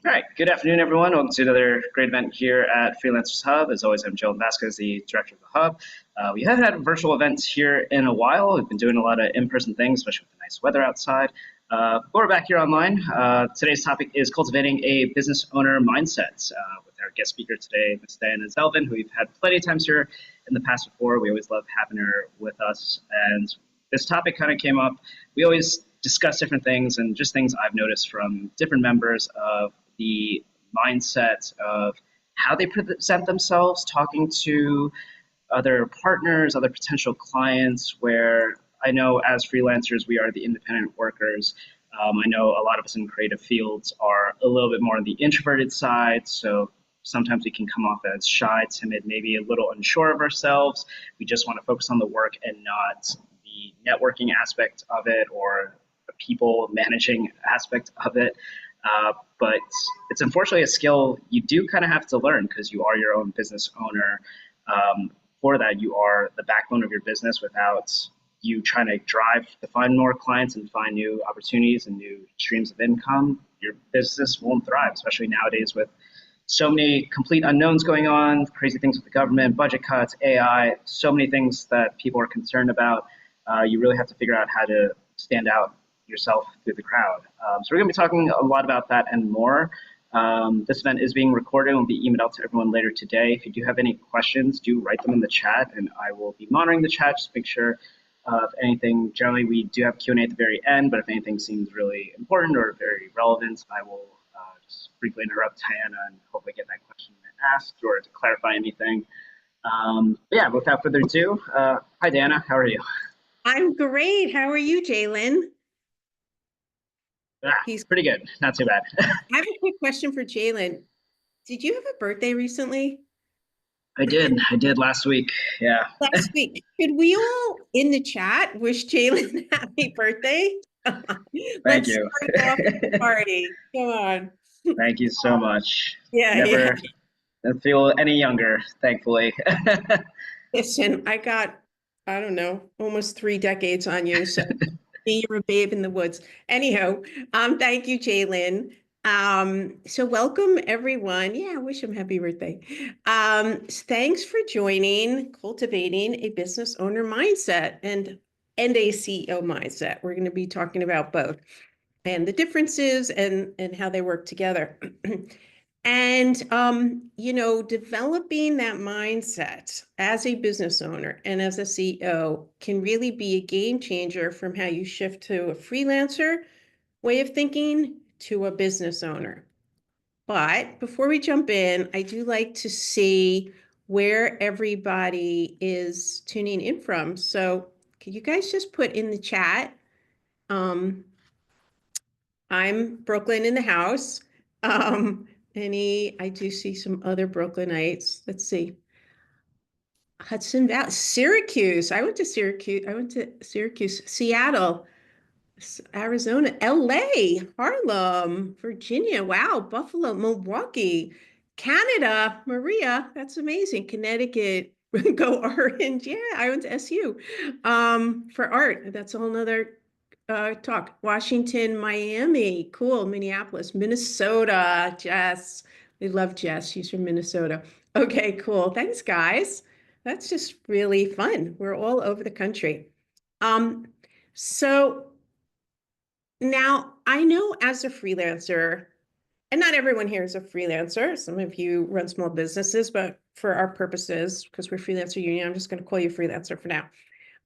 All right, good afternoon, everyone. Welcome to another great event here at Freelancers Hub. As always, I'm Joe Vasquez, the director of the Hub. We haven't had virtual events here in a while. We've been doing a lot of in-person things, especially with the nice weather outside. But we're back here online. Today's topic is cultivating a business owner mindset with our guest speaker today, Ms. Diana Zelvin, who we've had plenty of times here in the past before. We always love having her with us. And this topic kind of came up. We always discuss different things and just things I've noticed from different members of the mindset of how they present themselves, talking to other partners, other potential clients, where I know as freelancers, we are the independent workers. I know a lot of us in creative fields are a little bit more on the introverted side. So sometimes we can come off as shy, timid, maybe a little unsure of ourselves. We just want to focus on the work and not the networking aspect of it or the people managing aspect of it. But it's unfortunately a skill you do kind of have to learn because you are your own business owner. For that, you are the backbone of your business. Without you trying to drive to find more clients and find new opportunities and new streams of income, your business won't thrive, especially nowadays with so many complete unknowns going on, crazy things with the government, budget cuts, AI, so many things that people are concerned about. You really have to figure out how to stand out yourself through the crowd. So we're going to be talking a lot about that and more. This event is being recorded and will be emailed out to everyone later today. If you do have any questions, do write them in the chat, and I will be monitoring the chat just to make sure if anything. Generally, we do have Q&A at the very end, but if anything seems really important or very relevant, I will just briefly interrupt Diana and hopefully get that question asked or to clarify anything. Yeah, without further ado, hi, Diana. How are you? I'm great. How are you, Jalen? He's pretty good. Not too bad. I have a quick question for Jalen. Did you have a birthday recently? I did last week. Yeah. Last week. Could we all in the chat wish Jalen happy birthday? Thank Let's you. start off the party. Come on. Thank you so much. Yeah, Never feel any younger, thankfully. Listen, I got, I don't know, almost 3 decades on you, so you're a babe in the woods. Anyhow, thank you, Jalen. So welcome everyone. Yeah, I wish him happy birthday. Thanks for joining Cultivating a Business Owner Mindset and a CEO mindset. We're going to be talking about both and the differences and how they work together. And, developing that mindset as a business owner and as a CEO can really be a game changer from how you shift to a freelancer way of thinking to a business owner. But before we jump in, I do like to see where everybody is tuning in from. So could you guys just put in the chat? I'm Brooklyn in the house. I do see some other Brooklynites. Let's see. Hudson Valley, Syracuse. I went to Syracuse, Seattle, Arizona, LA, Harlem, Virginia. Wow, Buffalo, Milwaukee, Canada, Maria. That's amazing. Connecticut, go Orange. Yeah, I went to SU for art. That's a whole nother talk. Washington, Miami, cool. Minneapolis, Minnesota, Jess. We love Jess. She's from Minnesota. Okay, cool. Thanks, guys. That's just really fun. We're all over the country. So now I know as a freelancer, and not everyone here is a freelancer. Some of you run small businesses, but for our purposes, because we're freelancer union, I'm just going to call you freelancer for now.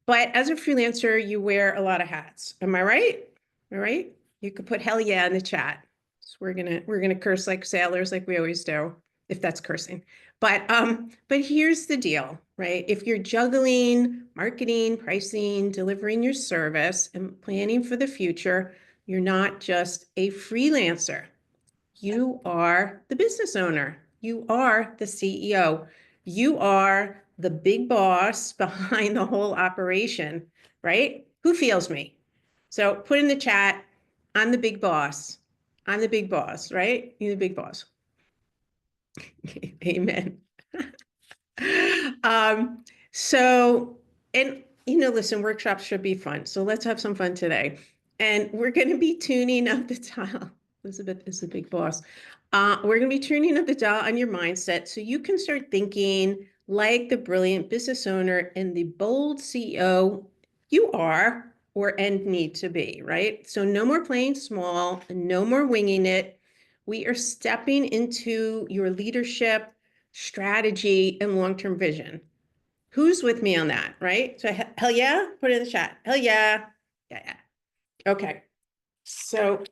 But as a freelancer, you wear a lot of hats. Am I right? All right. You could put hell yeah in the chat. So we're gonna curse like sailors, like we always do, if that's cursing. But here's the deal, right? If you're juggling marketing, pricing, delivering your service, and planning for the future, you're not just a freelancer. You are the business owner. You are the CEO. You are the big boss behind the whole operation, right? Who feels me? So put in the chat, I'm the big boss. I'm the big boss, right? You're the big boss. Amen. So, and listen, workshops should be fun. So let's have some fun today. And we're going to be tuning up the dial. Elizabeth is the big boss. We're going to be turning up the dial on your mindset so you can start thinking like the brilliant business owner and the bold CEO you are or and need to be, right? So no more playing small, no more winging it. We are stepping into your leadership, strategy, and long-term vision. Who's with me on that, right? So hell yeah, put it in the chat. Hell yeah. Yeah, yeah. Okay. So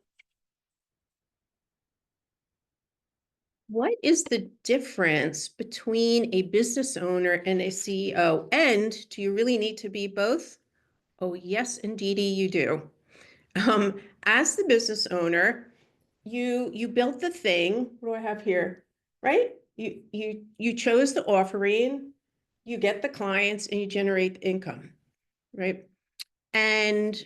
what is the difference between a business owner and a CEO? And do you really need to be both? Oh, yes, indeedy, you do. As the business owner, you built the thing. What do I have here? Right? You chose the offering, you get the clients, and you generate the income, right? And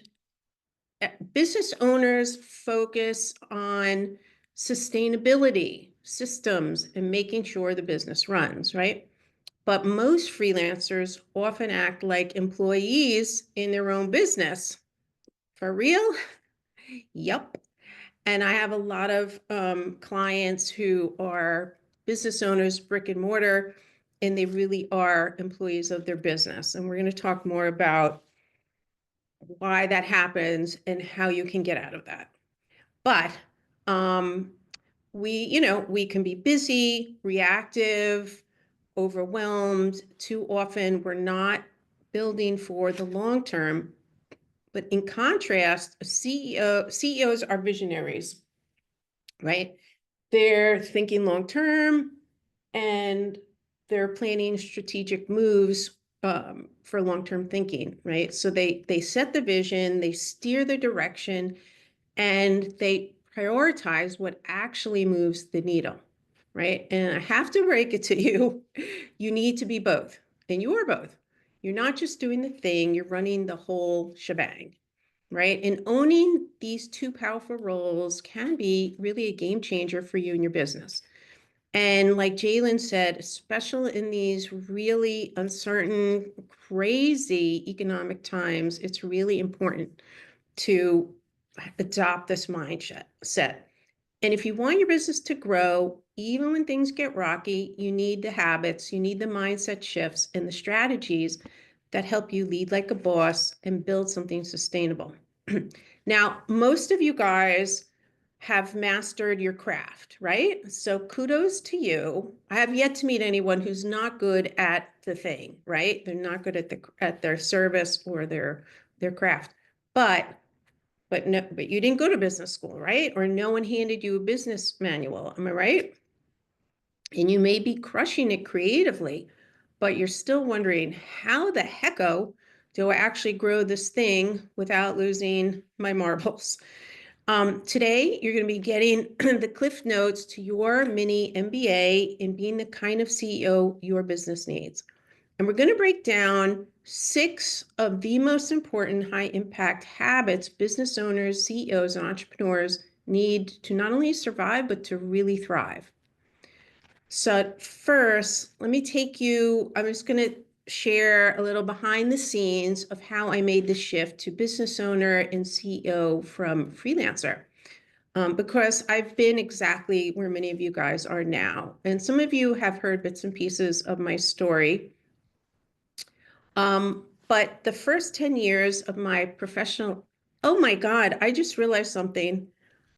business owners focus on sustainability, systems, and making sure the business runs, right? But most freelancers often act like employees in their own business. For real? Yep. And I have a lot of clients who are business owners, brick and mortar, and they really are employees of their business. And we're going to talk more about why that happens and how you can get out of that. But um, we can be busy, reactive, overwhelmed. Too often, we're not building for the long term. But in contrast, CEOs are visionaries, right? They're thinking long term and they're planning strategic moves for long term thinking, right? So they set the vision, they steer the direction, and they prioritize what actually moves the needle, right? And I have to break it to you, you need to be both, and you are both. You're not just doing the thing, you're running the whole shebang, right? And owning these two powerful roles can be really a game changer for you and your business. And like Jalen said, especially in these really uncertain, crazy economic times, it's really important to adopt this mindset set. And if you want your business to grow, even when things get rocky, you need the habits, you need the mindset shifts and the strategies that help you lead like a boss and build something sustainable. Now, most of you guys have mastered your craft, right? So kudos to you. I have yet to meet anyone who's not good at the thing, right? They're not good at their service or their craft. But you didn't go to business school, right? Or no one handed you a business manual. Am I right? And you may be crushing it creatively, but you're still wondering, how the hecko do I actually grow this thing without losing my marbles? Today, you're going to be getting the cliff notes to your mini MBA in being the kind of CEO your business needs. And we're going to break down 6 of the most important high impact habits business owners, CEOs, and entrepreneurs need to not only survive, but to really thrive. So first, let me I'm just going to share a little behind the scenes of how I made the shift to business owner and CEO from freelancer. Because I've been exactly where many of you guys are now. And some of you have heard bits and pieces of my story. But the first 10 years of my professional, oh my God, I just realized something.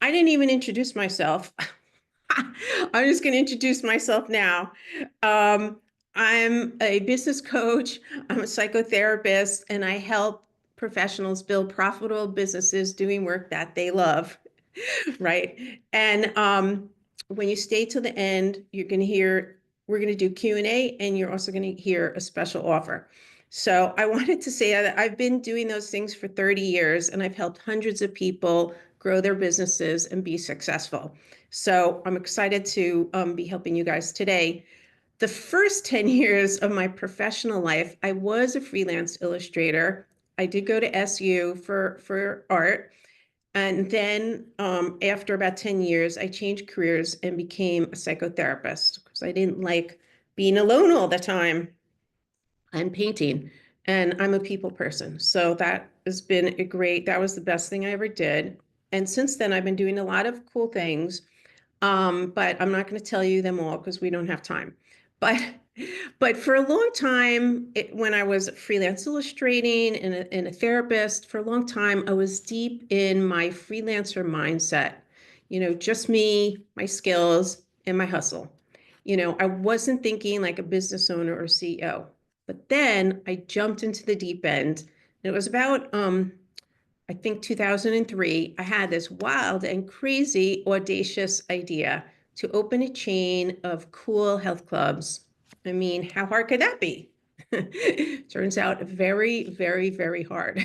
I didn't even introduce myself. I'm just going to introduce myself now. I'm a business coach, I'm a psychotherapist, and I help professionals build profitable businesses doing work that they love. Right. And when you stay till the end, you're going to hear, we're going to do Q&A, and you're also going to hear a special offer. So I wanted to say that I've been doing those things for 30 years, and I've helped hundreds of people grow their businesses and be successful. So I'm excited to be helping you guys today. The first 10 years of my professional life, I was a freelance illustrator. I did go to SU for art. And then after about 10 years, I changed careers and became a psychotherapist because I didn't like being alone all the time and painting. And I'm a people person. So that was the best thing I ever did. And since then, I've been doing a lot of cool things. But I'm not going to tell you them all because we don't have time. But but for a long time, when I was freelance illustrating and a therapist, for a long time, I was deep in my freelancer mindset. Just me, my skills, and my hustle. I wasn't thinking like a business owner or CEO. But then I jumped into the deep end. And it was about I think 2003, I had this wild and crazy, audacious idea to open a chain of cool health clubs. I mean, how hard could that be? Turns out very, very, very hard.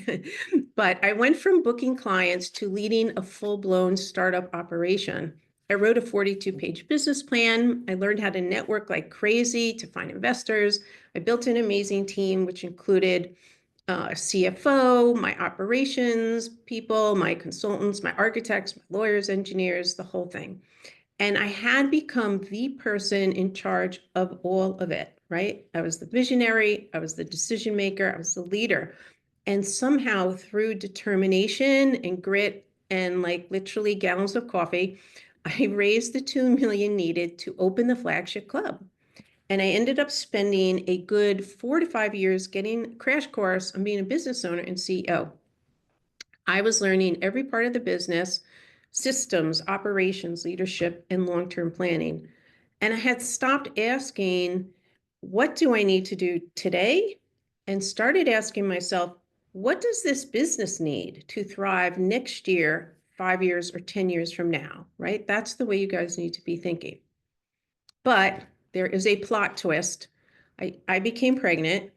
But I went from booking clients to leading a full-blown startup operation. I wrote a 42-page business plan. I learned how to network like crazy to find investors. I built an amazing team, which included CFO, my operations people, my consultants, my architects, my lawyers, engineers, the whole thing. And I had become the person in charge of all of it, right? I was the visionary, I was the decision maker, I was the leader. And somehow through determination and grit and like literally gallons of coffee, I raised the 2 million needed to open the flagship club. And I ended up spending a good 4 to 5 years getting a crash course on being a business owner and CEO. I was learning every part of the business, systems, operations, leadership, and long-term planning. And I had stopped asking, what do I need to do today? And started asking myself, what does this business need to thrive next year, 5 years, or 10 years from now, right? That's the way you guys need to be thinking. But there is a plot twist. I became pregnant,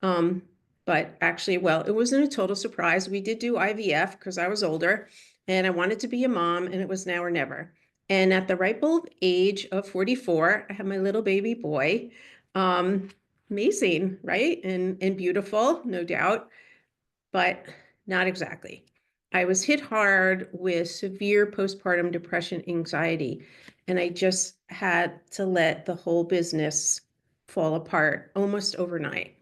um, but actually, well, it wasn't a total surprise. We did do IVF because I was older and I wanted to be a mom, and it was now or never. And at the ripe old age of 44, I had my little baby boy. Um, Amazing, right? And beautiful, no doubt, but not exactly. I was hit hard with severe postpartum depression, anxiety, and I just had to let the whole business fall apart almost overnight.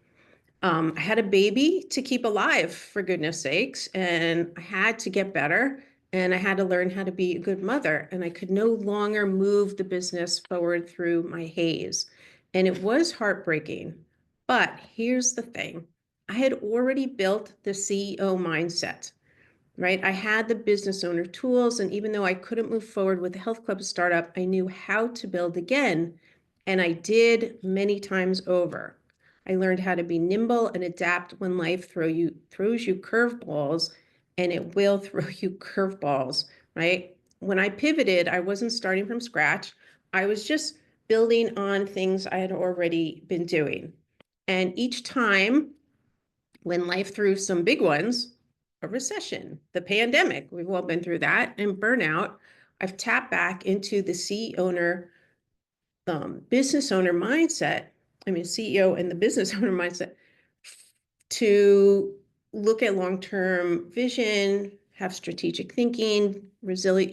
I had a baby to keep alive, for goodness sakes, and I had to get better, and I had to learn how to be a good mother, and I could no longer move the business forward through my haze. And it was heartbreaking. But here's the thing. I had already built the CEO mindset, right? I had the business owner tools, and even though I couldn't move forward with the health club startup, I knew how to build again, and I did many times over. I learned how to be nimble and adapt when life throws you curveballs, and it will throw you curveballs, right? When I pivoted, I wasn't starting from scratch. I was just building on things I had already been doing. And each time when life threw some big ones, a recession, the pandemic, we've all been through that, and burnout, I've tapped back into the business owner mindset. I mean, CEO and the business owner mindset to look at long-term vision, have strategic thinking,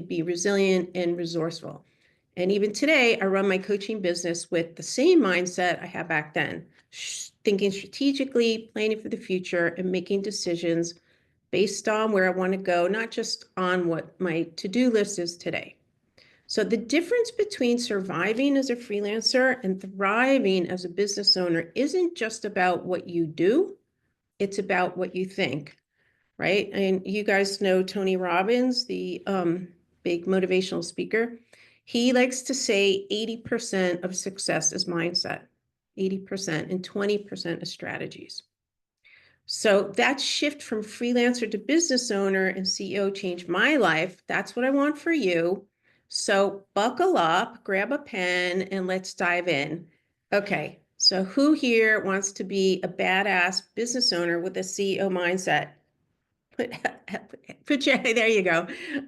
be resilient and resourceful. And even today, I run my coaching business with the same mindset I had back then, thinking strategically, planning for the future, and making decisions based on where I want to go, not just on what my to-do list is today. So the difference between surviving as a freelancer and thriving as a business owner isn't just about what you do, it's about what you think, right? And you guys know Tony Robbins, the big motivational speaker. He likes to say 80% of success is mindset, 80%, and 20% is strategies. So that shift from freelancer to business owner and CEO changed my life. That's what I want for you. So buckle up, grab a pen, and let's dive in. Okay, so who here wants to be a badass business owner with a CEO mindset? Put your, there you go.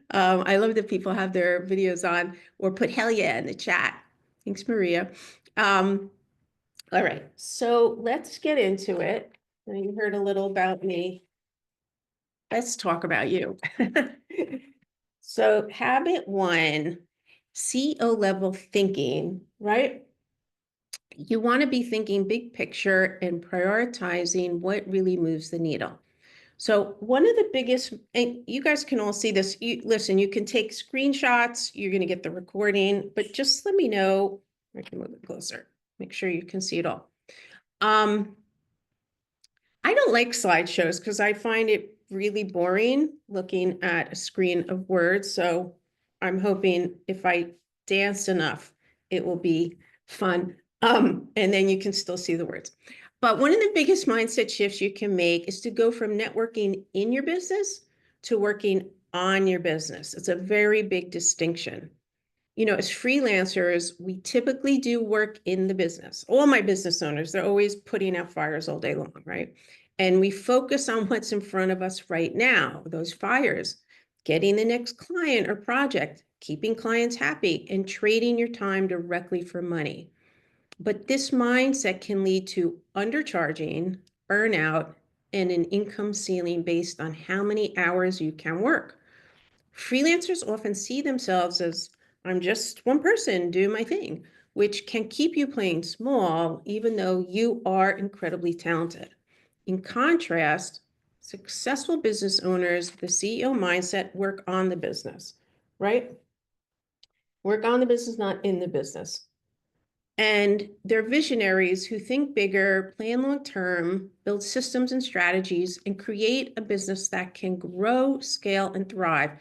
I love that people have their videos on, or put hell yeah in the chat. Thanks, Maria. All right, so let's get into it. You heard a little about me. Let's talk about you. So habit one, CEO level thinking, right? You want to be thinking big picture and prioritizing what really moves the needle. So one of the biggest, and you guys can all see this, listen, you can take screenshots, you're going to get the recording, but just let me know. I can move it closer, make sure you can see it all. I don't like slideshows because I find it really boring looking at a screen of words. So I'm hoping if I dance enough, it will be fun. And then you can still see the words. But one of the biggest mindset shifts you can make is to go from networking in your business to working on your business. It's a very big distinction. As freelancers, we typically do work in the business. All my business owners, they're always putting out fires all day long, right? And we focus on what's in front of us right now, those fires, getting the next client or project, keeping clients happy, and trading your time directly for money. But this mindset can lead to undercharging, burnout, and an income ceiling based on how many hours you can work. Freelancers often see themselves as, I'm just one person doing my thing, which can keep you playing small, even though you are incredibly talented. In contrast, successful business owners, the CEO mindset, work on the business, right? Work on the business, not in the business. And they're visionaries who think bigger, plan long term, build systems and strategies, and create a business that can grow, scale, and thrive.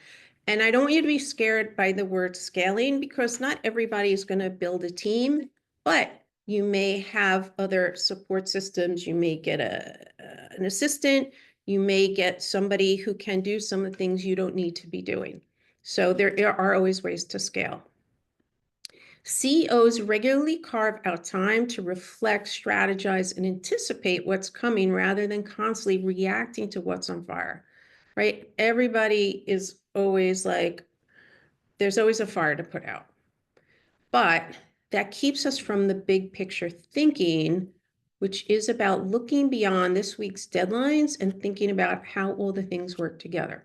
And I don't want you to be scared by the word scaling because not everybody is going to build a team, but you may have other support systems. You may get an assistant. You may get somebody who can do some of the things you don't need to be doing. So there are always ways to scale. CEOs regularly carve out time to reflect, strategize, and anticipate what's coming rather than constantly reacting to what's on fire, right? Everybody is always like, there's always a fire to put out. But that keeps us from the big picture thinking, which is about looking beyond this week's deadlines and thinking about how all the things work together.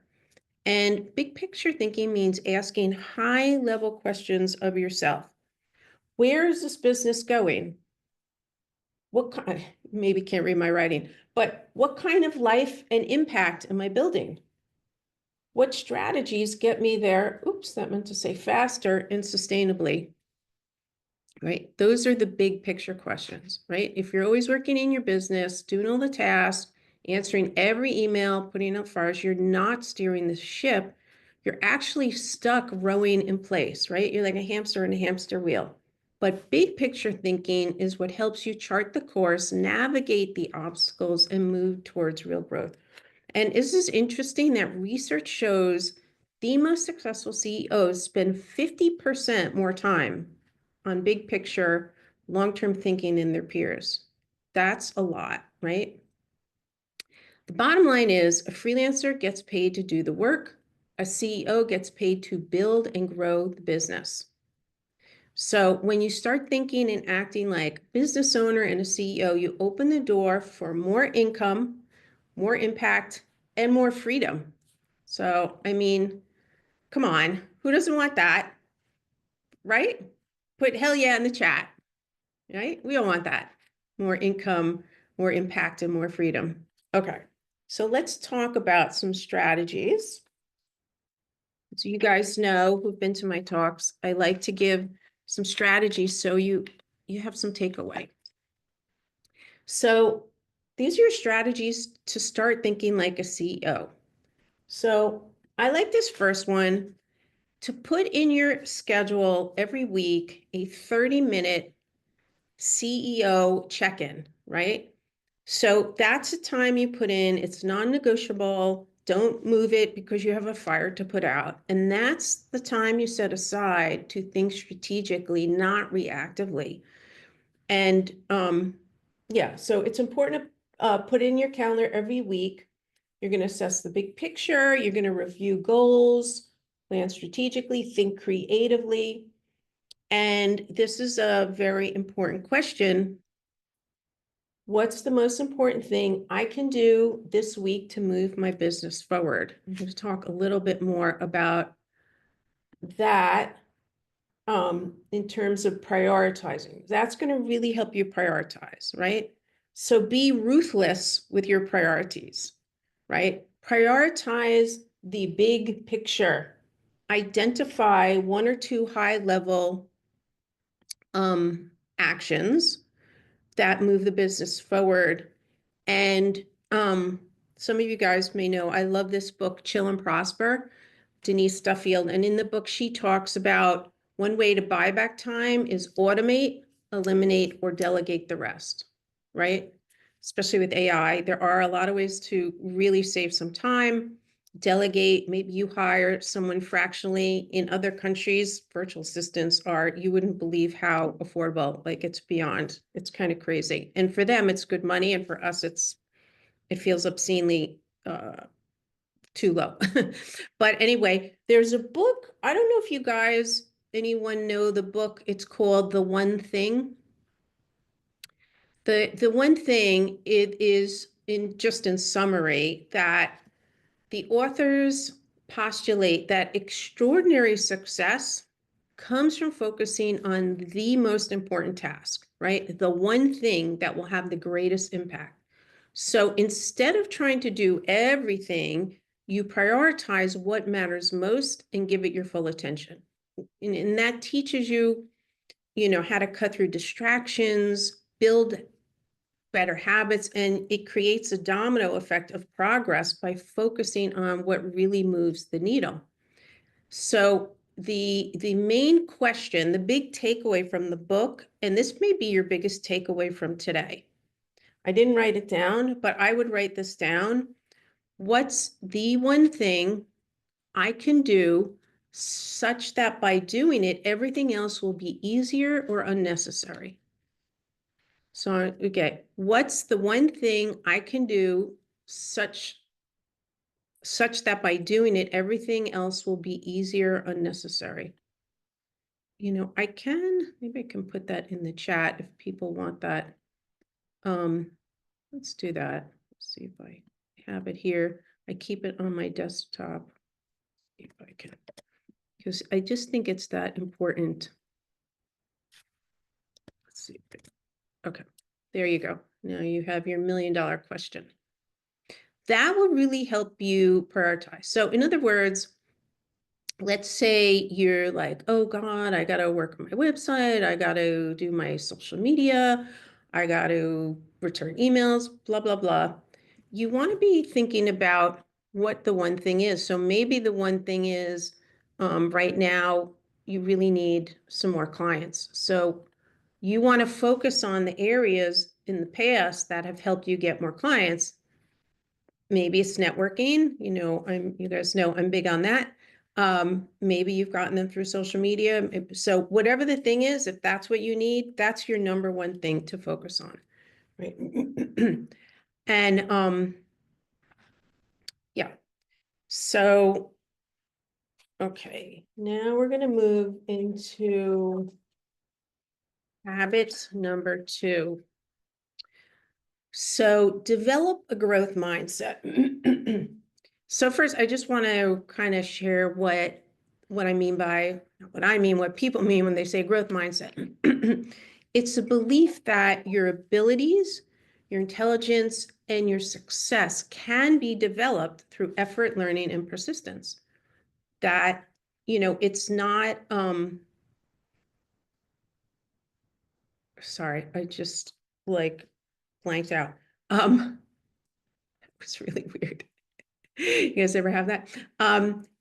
And big picture thinking means asking high level questions of yourself. Where is this business going? What kind, maybe can't read my writing, but what kind of life and impact am I building? What strategies get me there? Oops, that meant to say faster and sustainably, right? Those are the big picture questions, right? If you're always working in your business, doing all the tasks, answering every email, putting out fires, you're not steering the ship. You're actually stuck rowing in place, right? You're like a hamster in a hamster wheel. But big picture thinking is what helps you chart the course, navigate the obstacles, and move towards real growth. And this is interesting that research shows the most successful CEOs spend 50% more time on big picture, long-term thinking than their peers. That's a lot, right? The bottom line is a freelancer gets paid to do the work. A CEO gets paid to build and grow the business. So when you start thinking and acting like business owner and a CEO, you open the door for more income, more impact, and more freedom. So, I mean, come on, who doesn't want that, right? Put hell yeah in the chat, right? We all want that. More income, more impact, and more freedom. Okay, so let's talk about some strategies. So you guys know who've been to my talks, I like to give some strategies so you have some takeaway. So these are your strategies to start thinking like a CEO. So I like this first one, to put in your schedule every week a 30-minute CEO check-in, right? So that's a time you put in, it's non-negotiable. Don't move it because you have a fire to put out. And that's the time you set aside to think strategically, not reactively. And yeah, so it's important to put in your calendar every week. You're going to assess the big picture. You're going to review goals, plan strategically, think creatively. And this is a very important question. What's the most important thing I can do this week to move my business forward? I'm going to talk a little bit more about that in terms of prioritizing. That's going to really help you prioritize, right? So be ruthless with your priorities, right? prioritize the big picture. Identify one or two high-level actions that move the business forward. And some of you guys may know, I love this book, Chill and Prosper, Denise Duffield. And in the book, she talks about one way to buy back time is automate, eliminate, or delegate the rest, right? Especially with AI, there are a lot of ways to really save some time. Delegate, maybe you hire someone fractionally. In other countries, virtual assistants are, you wouldn't believe how affordable, like it's beyond, it's kind of crazy. And for them, it's good money. And for us, it feels obscenely too low. But anyway, there's a book. I don't know if you guys, anyone know the book. It's called The One Thing. The one thing, it is in summary that the authors postulate that extraordinary success comes from focusing on the most important task, right? The one thing that will have the greatest impact. So instead of trying to do everything, you prioritize what matters most and give it your full attention. And that teaches you, how to cut through distractions, build better habits, and it creates a domino effect of progress by focusing on what really moves the needle. So the main question, the big takeaway from the book, and this may be your biggest takeaway from today. I didn't write it down, but I would write this down. What's the one thing I can do such that by doing it, everything else will be easier or unnecessary? So, okay, what's the one thing I can do such that by doing it, everything else will be easier, unnecessary? Maybe I can put that in the chat if people want that. Let's do that. Let's see if I have it here. I keep it on my desktop. See if I can, because I just think it's that important. Let's see. Okay, there you go. Now you have your $1 million question. That will really help you prioritize. So in other words, let's say you're like, oh God, I got to work on my website. I got to do my social media. I got to return emails, blah, blah, blah. You want to be thinking about what the one thing is. So maybe the one thing is right now, you really need some more clients. So you want to focus on the areas in the past that have helped you get more clients. Maybe it's networking. You guys know I'm big on that. Maybe you've gotten them through social media. So whatever the thing is, if that's what you need, that's your number one thing to focus on, right? And yeah. So, okay, now we're going to move into habit number 2. So develop a growth mindset. So first, I just want to kind of share what I mean by what people mean when they say growth mindset. It's a belief that your abilities, your intelligence, and your success can be developed through effort, learning, and persistence. That, it's not, sorry, I just blanked out. It's really weird. You guys ever have that?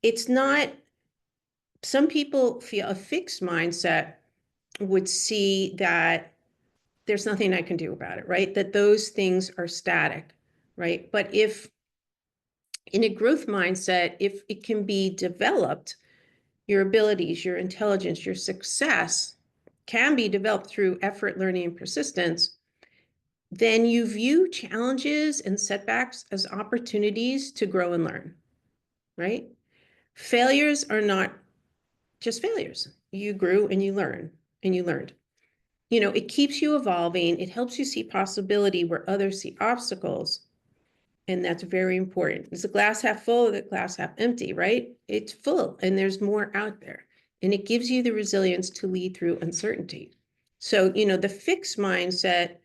It's not, some people feel a fixed mindset would see that there's nothing I can do about it, right? That those things are static, right? But if in a growth mindset, if it can be developed, your abilities, your intelligence, your success can be developed through effort, learning, and persistence, then you view challenges and setbacks as opportunities to grow and learn, right? Failures are not just failures. You grew and you learned and you learned. It keeps you evolving. It helps you see possibility where others see obstacles. And that's very important. Is the glass half full or the glass half empty, right? It's full and there's more out there. And it gives you the resilience to lead through uncertainty. So, the fixed mindset,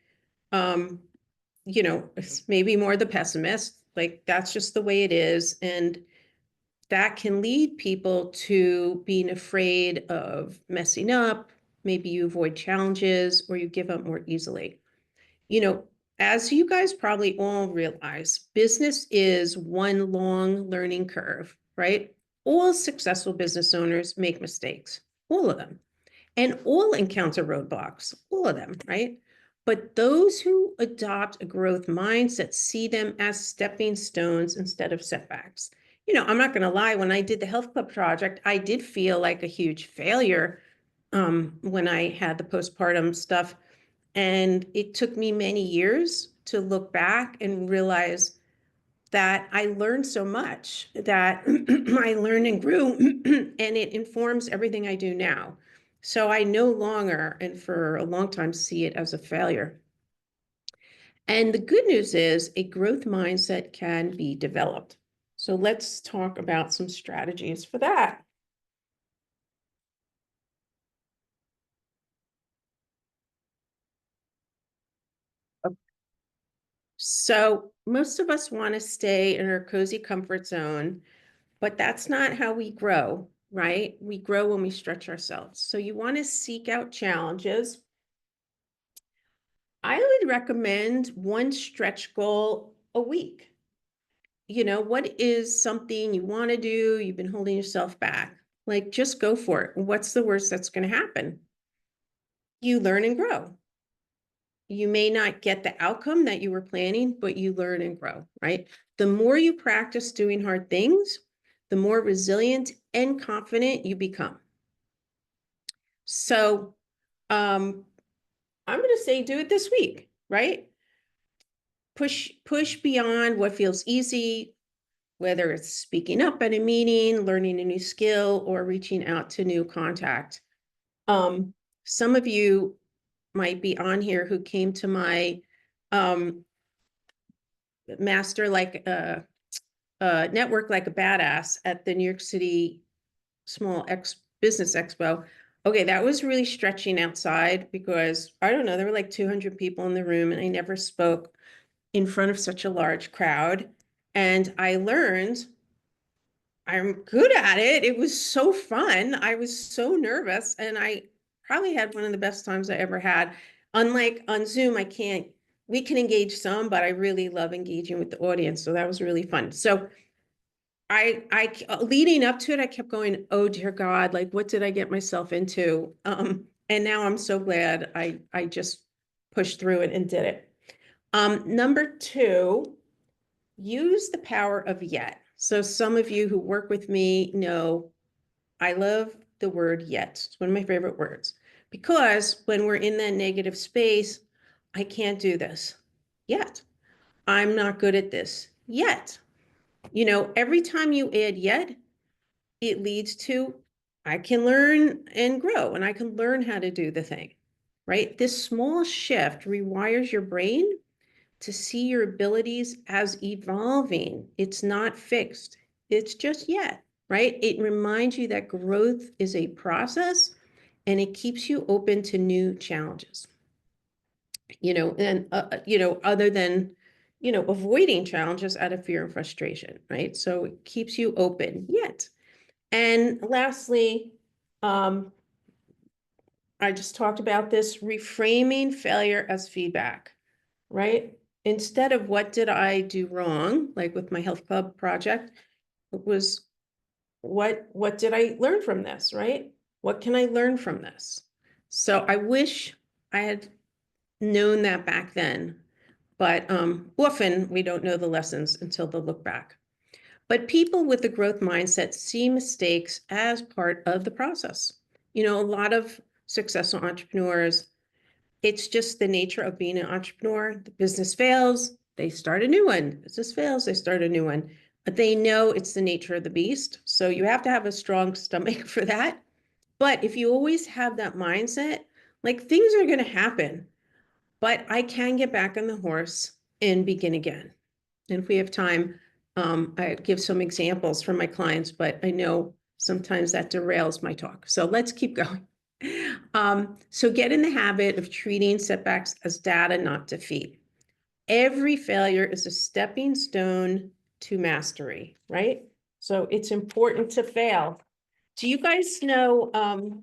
it's maybe more the pessimist. Like that's just the way it is. And that can lead people to being afraid of messing up. Maybe you avoid challenges or you give up more easily. You know, as you guys probably all realize, business is one long learning curve, right? All successful business owners make mistakes, all of them, and all encounter roadblocks, all of them, right? But those who adopt a growth mindset see them as stepping stones instead of setbacks. You know, I'm not going to lie, when I did the health club project, I did feel like a huge failure when I had the postpartum stuff. And it took me many years to look back and realize that I learned so much, that I learned and grew, and it informs everything I do now. So I no longer, and for a long time, see it as a failure. And the good news is a growth mindset can be developed. So let's talk about some strategies for that. So most of us want to stay in our cozy comfort zone, but that's not how we grow, right? We grow when we stretch ourselves. So you want to seek out challenges. I would recommend one stretch goal a week. You know, what is something you want to do? You've been holding yourself back. Like, just go for it. What's the worst that's going to happen? You learn and grow. You may not get the outcome that you were planning, but you learn and grow, right? The more you practice doing hard things, the more resilient and confident you become. So, I'm going to say do it this week, right? Push beyond what feels easy, whether it's speaking up at a meeting, learning a new skill, or reaching out to new contact. Some of you might be on here who came to my master network like a badass at the New York City Small Business Expo. Okay, that was really stretching outside because I don't know, there were like 200 people in the room and I never spoke in front of such a large crowd. And I learned I'm good at it. It was so fun. I was so nervous and I probably had one of the best times I ever had. Unlike on Zoom, we can engage some, but I really love engaging with the audience. So that was really fun. So leading up to it, I kept going, oh dear God, like what did I get myself into? And now I'm so glad I just pushed through it and did it. Number two, use the power of yet. So some of you who work with me know I love the word yet. It's one of my favorite words because when we're in that negative space, I can't do this yet. I'm not good at this yet. You know, every time you add yet, it leads to I can learn and grow and I can learn how to do the thing, right? This small shift rewires your brain to see your abilities as evolving. It's not fixed. It's just yet, right? It reminds you that growth is a process and it keeps you open to new challenges. And other than, avoiding challenges out of fear and frustration, right? So it keeps you open yet. And lastly, I just talked about this, reframing failure as feedback, right? Instead of what did I do wrong, like with my health club project, it was what did I learn from this, right? What can I learn from this? So I wish I had known that back then, but often we don't know the lessons until the look back. But people with the growth mindset see mistakes as part of the process. You know, a lot of successful entrepreneurs, it's just the nature of being an entrepreneur. The business fails, they start a new one. Business fails, they start a new one. But they know it's the nature of the beast. So you have to have a strong stomach for that. But if you always have that mindset, like things are going to happen, but I can get back on the horse and begin again. And if we have time, I give some examples from my clients, but I know sometimes that derails my talk. So let's keep going. So get in the habit of treating setbacks as data, not defeat. Every failure is a stepping stone to mastery, right? So it's important to fail. Do you guys know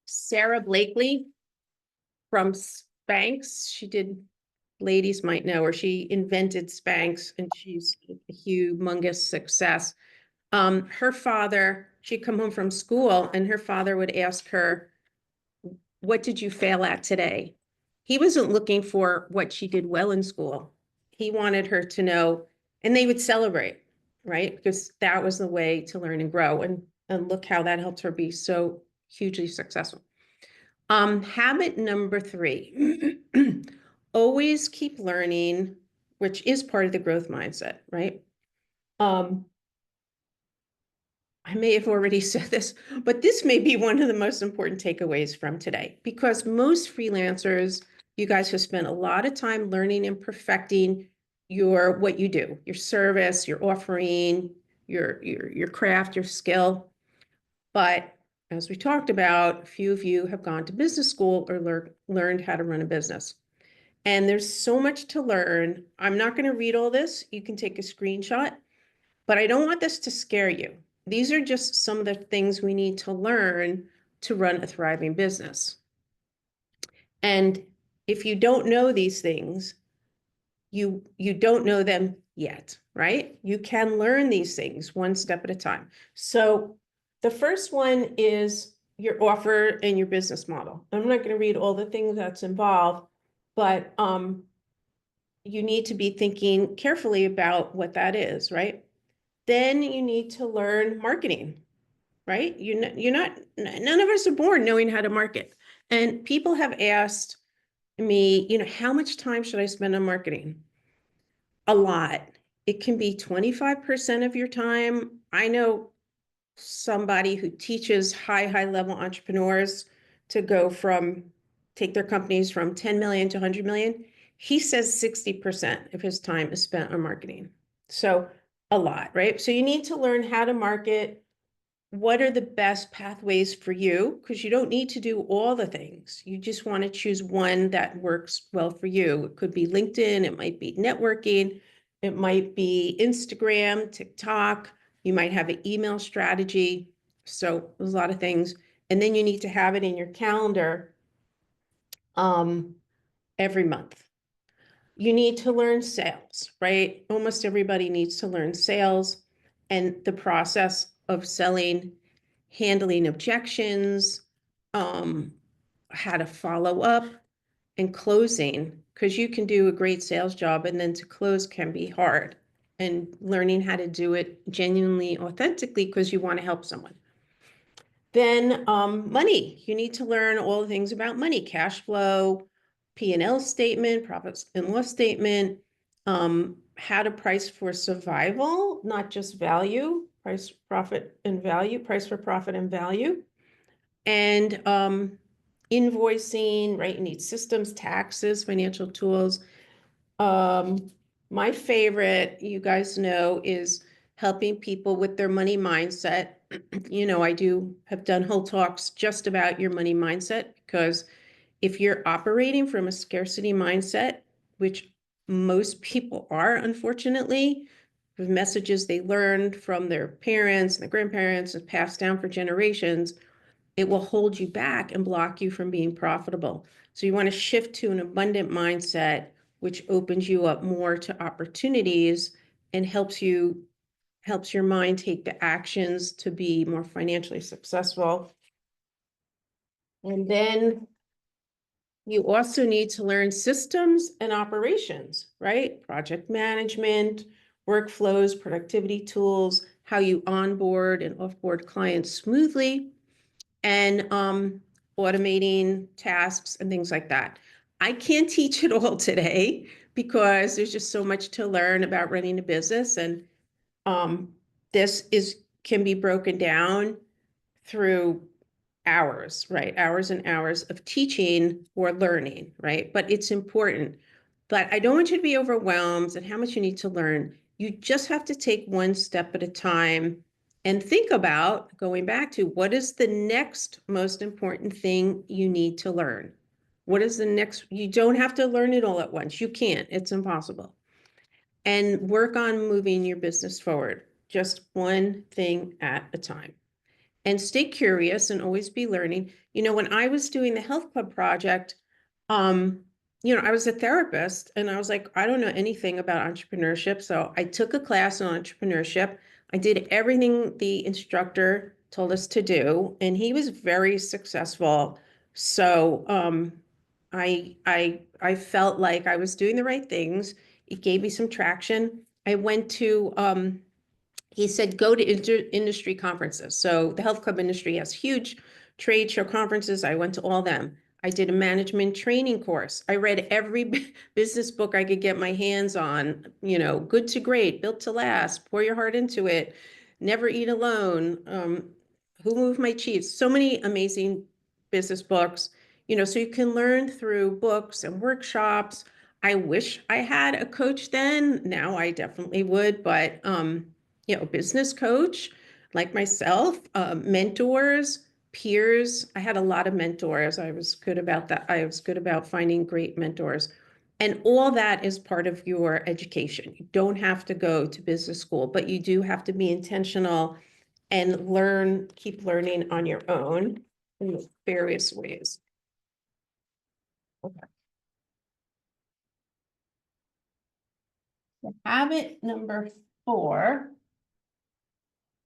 Sarah Blakely from Spanx? She did, ladies might know her. She invented Spanx and she's a humongous success. Her father, she'd come home from school and her father would ask her, what did you fail at today? He wasn't looking for what she did well in school. He wanted her to know, and they would celebrate, right? Because that was the way to learn and grow. And look how that helped her be so hugely successful. Habit number 3, always keep learning, which is part of the growth mindset, right? I may have already said this, but this may be one of the most important takeaways from today, because most freelancers, you guys have spent a lot of time learning and perfecting what you do, your service, your offering, your craft, your skill. But as we talked about, a few of you have gone to business school or learned how to run a business. And there's so much to learn. I'm not going to read all this. You can take a screenshot. But I don't want this to scare you. These are just some of the things we need to learn to run a thriving business. And if you don't know these things, you don't know them yet, right? You can learn these things one step at a time. So the first one is your offer and your business model. I'm not going to read all the things that's involved, but you need to be thinking carefully about what that is, right? Then you need to learn marketing, right? None of us are born knowing how to market. And people have asked me, how much time should I spend on marketing? A lot. It can be 25% of your time. I know somebody who teaches high level entrepreneurs to take their companies from 10 million to 100 million. He says 60% of his time is spent on marketing. So a lot, right? So you need to learn how to market. What are the best pathways for you? Because you don't need to do all the things. You just want to choose one that works well for you. It could be LinkedIn, it might be networking, it might be Instagram, TikTok, you might have an email strategy. So there's a lot of things. And then you need to have it in your calendar every month. You need to learn sales, right? Almost everybody needs to learn sales and the process of selling, handling objections, how to follow up, and closing, because you can do a great sales job and then to close can be hard. And learning how to do it genuinely, authentically, because you want to help someone. Then money, you need to learn all the things about money, cash flow, P&L statement, profits and loss statement, how to price for survival, not just value, price, profit, and value, price for profit and value. And invoicing, right? You need systems, taxes, financial tools. My favorite, you guys know, is helping people with their money mindset. I have done whole talks just about your money mindset, because if you're operating from a scarcity mindset, which most people are, unfortunately, with messages they learned from their parents and their grandparents and passed down for generations, it will hold you back and block you from being profitable. So you want to shift to an abundant mindset, which opens you up more to opportunities and helps your mind take the actions to be more financially successful. And then you also need to learn systems and operations, right? Project management, workflows, productivity tools, how you onboard and offboard clients smoothly, and automating tasks and things like that. I can't teach it all today because there's just so much to learn about running a business. And this can be broken down through hours, right? Hours and hours of teaching or learning, right? But it's important. But I don't want you to be overwhelmed at how much you need to learn. You just have to take one step at a time and think about going back to what is the next most important thing you need to learn. What is the next? You don't have to learn it all at once. You can't. It's impossible. And work on moving your business forward, just one thing at a time. And stay curious and always be learning. When I was doing the health club project, um, I was a therapist and I was like, I don't know anything about entrepreneurship. So I took a class on entrepreneurship. I did everything the instructor told us to do, and he was very successful. So I felt like I was doing the right things. It gave me some traction. I went to he said, go to industry conferences. So the health club industry has huge trade show conferences. I went to all them. I did a management training course. I read every business book I could get my hands on, Good to Great, Built to Last, Pour Your Heart Into It, Never Eat Alone, Who Moved My Cheese. So many amazing business books, so you can learn through books and workshops. I wish I had a coach then. Now I definitely would, but business coach like myself, mentors, peers. I had a lot of mentors. I was good about that. I was good about finding great mentors. And all that is part of your education. You don't have to go to business school, but you do have to be intentional and keep learning on your own in various ways. Okay. Habit number 4.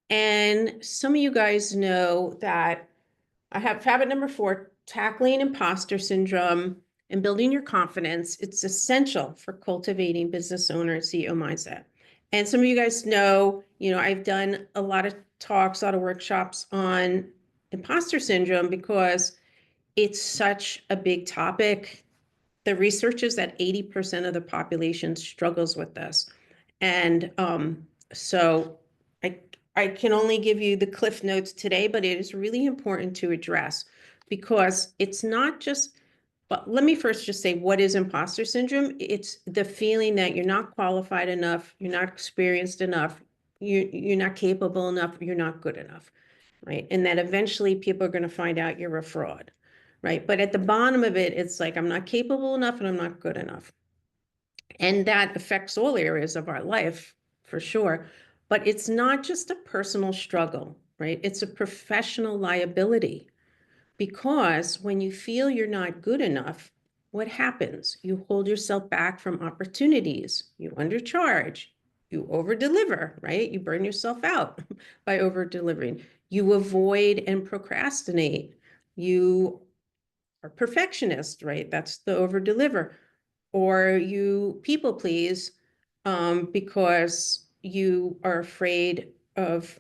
And some of you guys know that I have habit number 4, tackling imposter syndrome and building your confidence. It's essential for cultivating business owner and CEO mindset. And some of you guys know, I've done a lot of talks, a lot of workshops on imposter syndrome because it's such a big topic. The research is that 80% of the population struggles with this. And so I I can only give you the cliff notes today, but it is really important to address because it's not just, but let me first just say, what is imposter syndrome? It's the feeling that you're not qualified enough, you're not experienced enough, you're not capable enough, you're not good enough, right? And that eventually people are going to find out you're a fraud, right? But at the bottom of it, it's like, I'm not capable enough and I'm not good enough. And that affects all areas of our life for sure. But it's not just a personal struggle, right? It's a professional liability because when you feel you're not good enough, what happens? You hold yourself back from opportunities, you undercharge, you over deliver, right? You burn yourself out by over delivering. You avoid and procrastinate. You are perfectionist, right? That's the over deliver. Or you people please because you are afraid of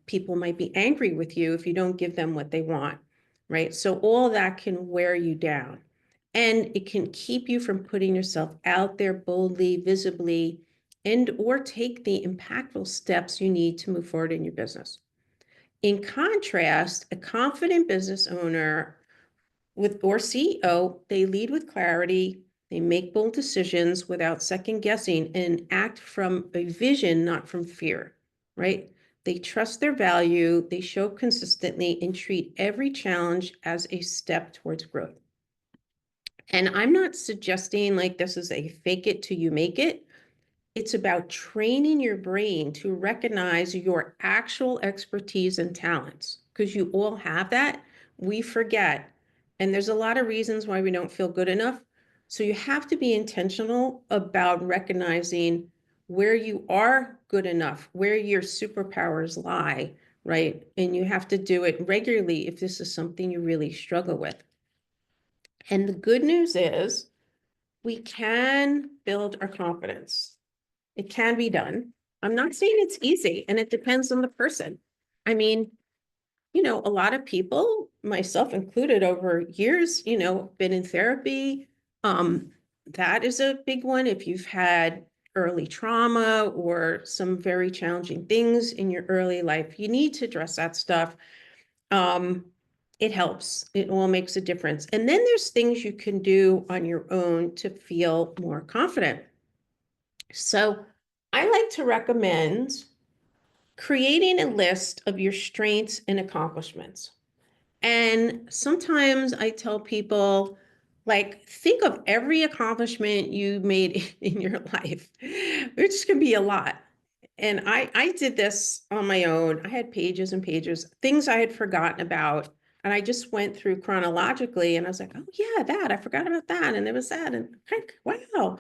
people might be angry with you if you don't give them what they want, right? So all that can wear you down, and it can keep you from putting yourself out there boldly, visibly, and or take the impactful steps you need to move forward in your business. In contrast, a confident business owner or CEO, they lead with clarity, they make bold decisions without second guessing and act from a vision, not from fear, right? They trust their value, they show consistently and treat every challenge as a step towards growth. And I'm not suggesting like this is a fake it till you make it. It's about training your brain to recognize your actual expertise and talents because you all have that. We forget. And there's a lot of reasons why we don't feel good enough. So you have to be intentional about recognizing where you are good enough, where your superpowers lie, right? And you have to do it regularly if this is something you really struggle with. And the good news is we can build our confidence. It can be done. I'm not saying it's easy, and it depends on the person. I mean, a lot of people, myself included, over years, been in therapy. That is a big one. If you've had early trauma or some very challenging things in your early life, you need to address that stuff. It helps. It all makes a difference. And then there's things you can do on your own to feel more confident. So I like to recommend creating a list of your strengths and accomplishments. And sometimes I tell people, Like, think of every accomplishment you made in your life, which can be a lot. And I did this on my own. I had pages and pages, things I had forgotten about. And I just went through chronologically and I was like, oh yeah, that, I forgot about that. And there was that. And like, wow,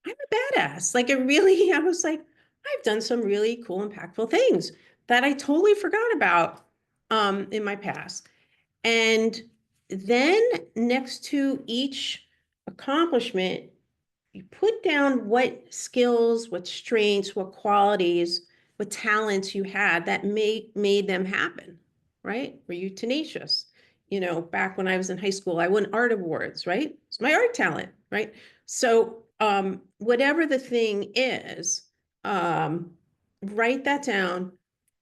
I'm a badass. Like it really, I was like, I've done some really cool, impactful things that I totally forgot about in my past. And then next to each accomplishment, you put down what skills, what strengths, what qualities, what talents you had that made them happen, right? Were you tenacious? You know, back when I was in high school, I won art awards, right? It's my art talent, right? So whatever the thing is, um, write that down.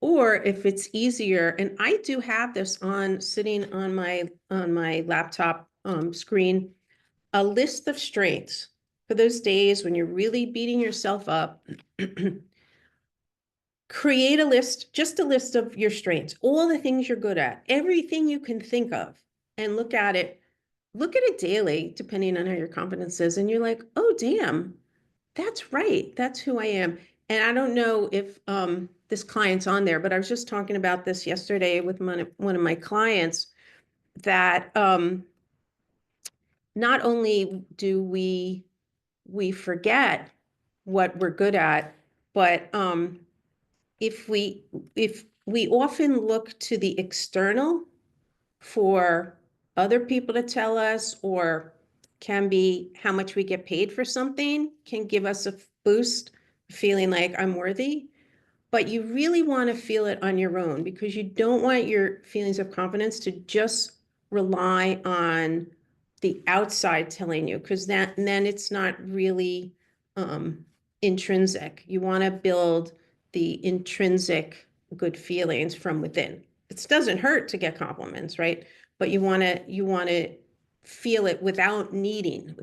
Or if it's easier, and I do have this on sitting on my laptop screen, a list of strengths for those days when you're really beating yourself up. Create a list, just a list of your strengths, all the things you're good at, everything you can think of, and look at it. Look at it daily, depending on how your confidence is. And you're like, oh, damn, that's right. That's who I am. And I don't know if this client's on there, but I was just talking about this yesterday with one of my clients that not only do we forget what we're good at, but if we often look to the external for other people to tell us, or can be how much we get paid for something, can give us a boost, feeling like I'm worthy. But you really want to feel it on your own, because you don't want your feelings of confidence to just rely on the outside telling you, because then it's not really um, intrinsic. You want to build the intrinsic good feelings from within. It doesn't hurt to get compliments, right? But you want to feel it without needing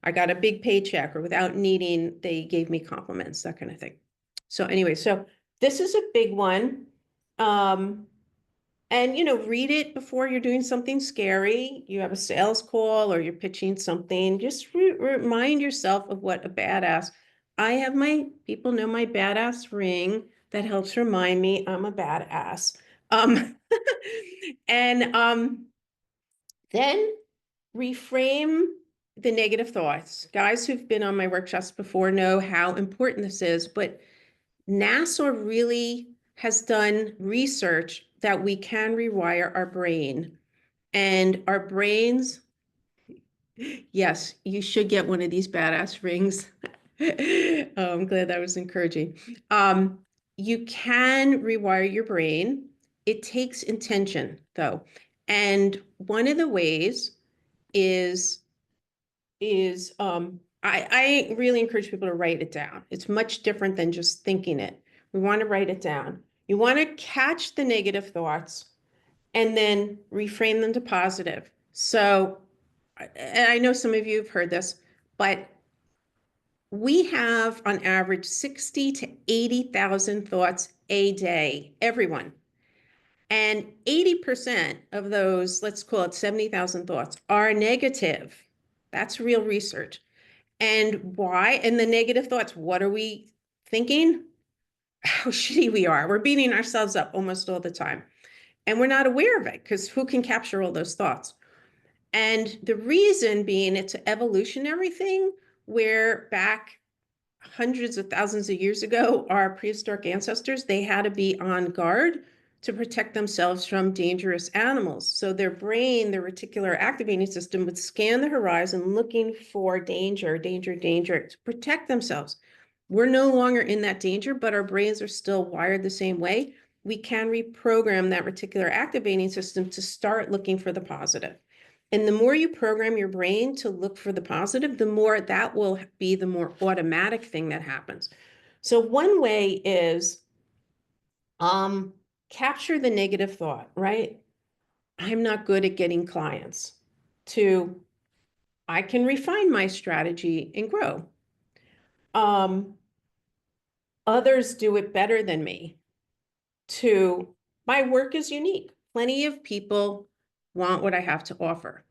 I got a big paycheck, or without needing they gave me compliments, that kind of thing. So anyway, so this is a big one. Um, and read it before you're doing something scary. You have a sales call or you're pitching something. Just remind yourself of what a badass. I have my people know my badass ring that helps remind me I'm a badass. Um, and then reframe the negative thoughts. Guys who've been on my workshops before know how important this is, but NASA really has done research that we can rewire our brain. And our brains, yes, you should get one of these badass rings. Oh, I'm glad that was encouraging. Um, you can rewire your brain. It takes intention, though. And one of the ways is I really encourage people to write it down. It's much different than just thinking it. We want to write it down. You want to catch the negative thoughts and then reframe them to positive. So, and I know some of you have heard this, but we have on average 60 to 80,000 thoughts a day, everyone. And 80% of those, let's call it 70,000 thoughts, are negative. That's real research. And why? And the negative thoughts, what are we thinking? How shitty we are. We're beating ourselves up almost all the time. And we're not aware of it, because who can capture all those thoughts? And the reason being, it's an evolutionary thing, where back hundreds of thousands of years ago, our prehistoric ancestors, they had to be on guard to protect themselves from dangerous animals. So their brain, their reticular activating system, would scan the horizon looking for danger, danger, danger, to protect themselves. We're no longer in that danger, but our brains are still wired the same way. We can reprogram that reticular activating system to start looking for the positive. And the more you program your brain to look for the positive, the more that will be the more automatic thing that happens. So one way is capture the negative thought, right? I'm not good at getting clients, to I can refine my strategy and grow. Others do it better than me, to my work is unique. Plenty of people want what I have to offer.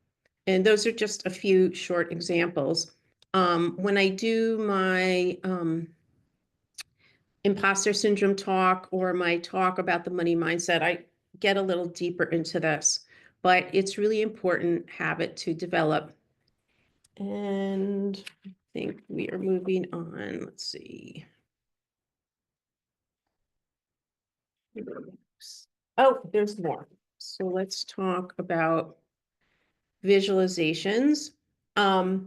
And those are just a few short examples. When I do my imposter syndrome talk or my talk about the money mindset, I get a little deeper into this, but it's really important habit to develop. And I think we are moving on. Let's see. Oh, there's more. So let's talk about visualizations. I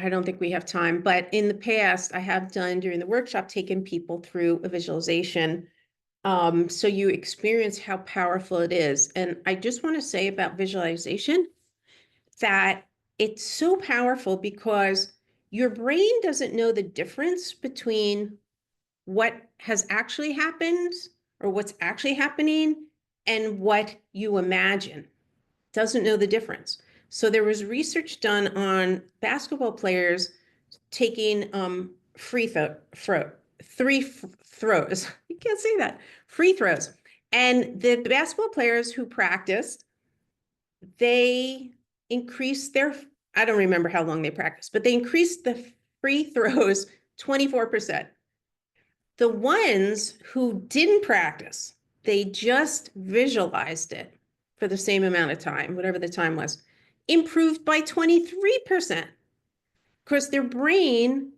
don't think we have time, but in the past, I have done during the workshop, taken people through a visualization. So you experience how powerful it is. And I just want to say about visualization that it's so powerful because your brain doesn't know the difference between what has actually happened or what's actually happening and what you imagine. Doesn't know the difference. So there was research done on basketball players taking free throws. You can't say that. Free throws. And the basketball players who practiced, they increased their, I don't remember how long they practiced, but they increased the free throws 24%. The ones who didn't practice, they just visualized it for the same amount of time, whatever the time was, improved by 23%. Because their brain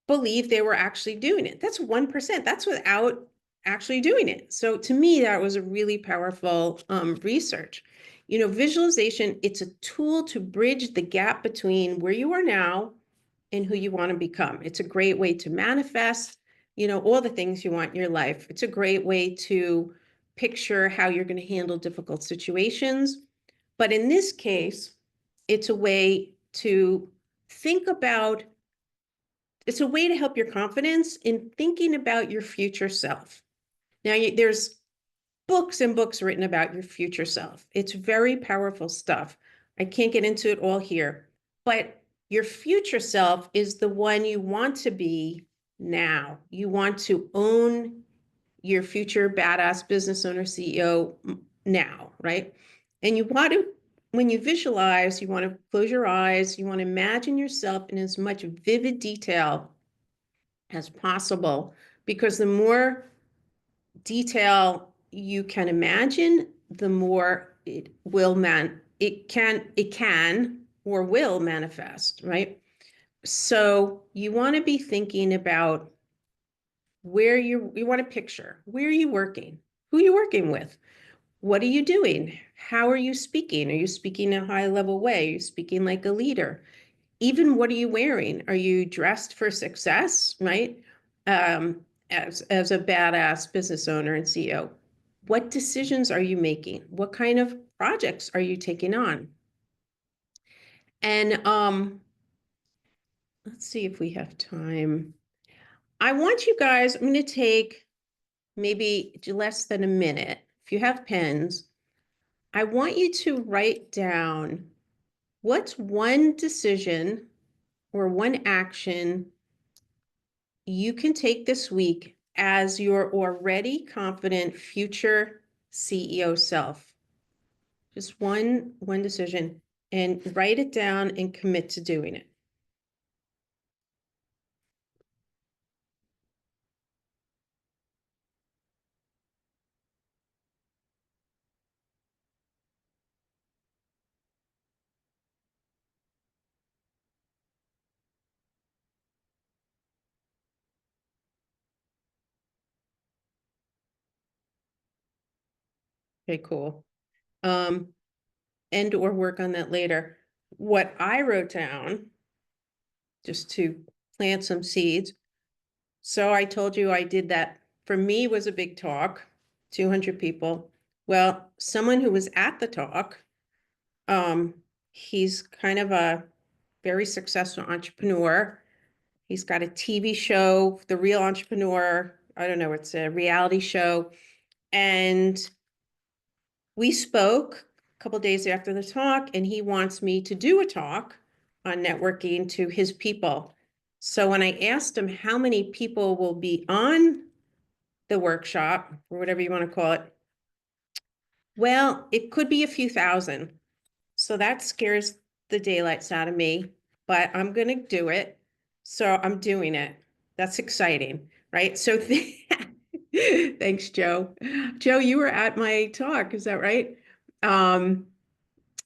believed they were actually doing it. That's 1%. That's without actually doing it. So to me, that was a really powerful research. You know, visualization, it's a tool to bridge the gap between where you are now and who you want to become. It's a great way to manifest, you know, all the things you want in your life. It's a great way to picture how you're going to handle difficult situations. But in this case, it's a way to think about, it's a way to help your confidence in thinking about your future self. Now, there's books and books written about your future self. It's very powerful stuff. I can't get into it all here, but your future self is the one you want to be now. You want to own your future badass business owner, CEO now, right? And you want to, when you visualize, you want to close your eyes, you want to imagine yourself in as much vivid detail as possible, because the more detail you can imagine, the more it can or will manifest, right? So you want to be thinking about where you want to picture, where are you working? Who are you working with? What are you doing? How are you speaking? Are you speaking in a high level way? Are you speaking like a leader? Even what are you wearing? Are you dressed for success, right? As a badass business owner and CEO, what decisions are you making? What kind of projects are you taking on? And let's see if we have time. I want you guys, I'm going to take maybe less than a minute. If you have pens, I want you to write down what's one decision or one action you can take this week as your already confident future CEO self. Just one decision, and write it down and commit to doing it. Okay, cool. And or work on that later. What I wrote down, just to plant some seeds. So I told you I did that. For me, was a big talk, 200 people. Well, someone who was at the talk, um, he's kind of a very successful entrepreneur. He's got a TV show, The Real Entrepreneur. I don't know, it's a reality show. And we spoke a couple days after the talk, and he wants me to do a talk on networking to his people. So when I asked him how many people will be on the workshop, or whatever you want to call it, well, it could be a few thousand. So that scares the daylights out of me, but I'm going to do it. So I'm doing it. That's exciting, right? So thanks, Joe. Joe, you were at my talk, is that right? Oh,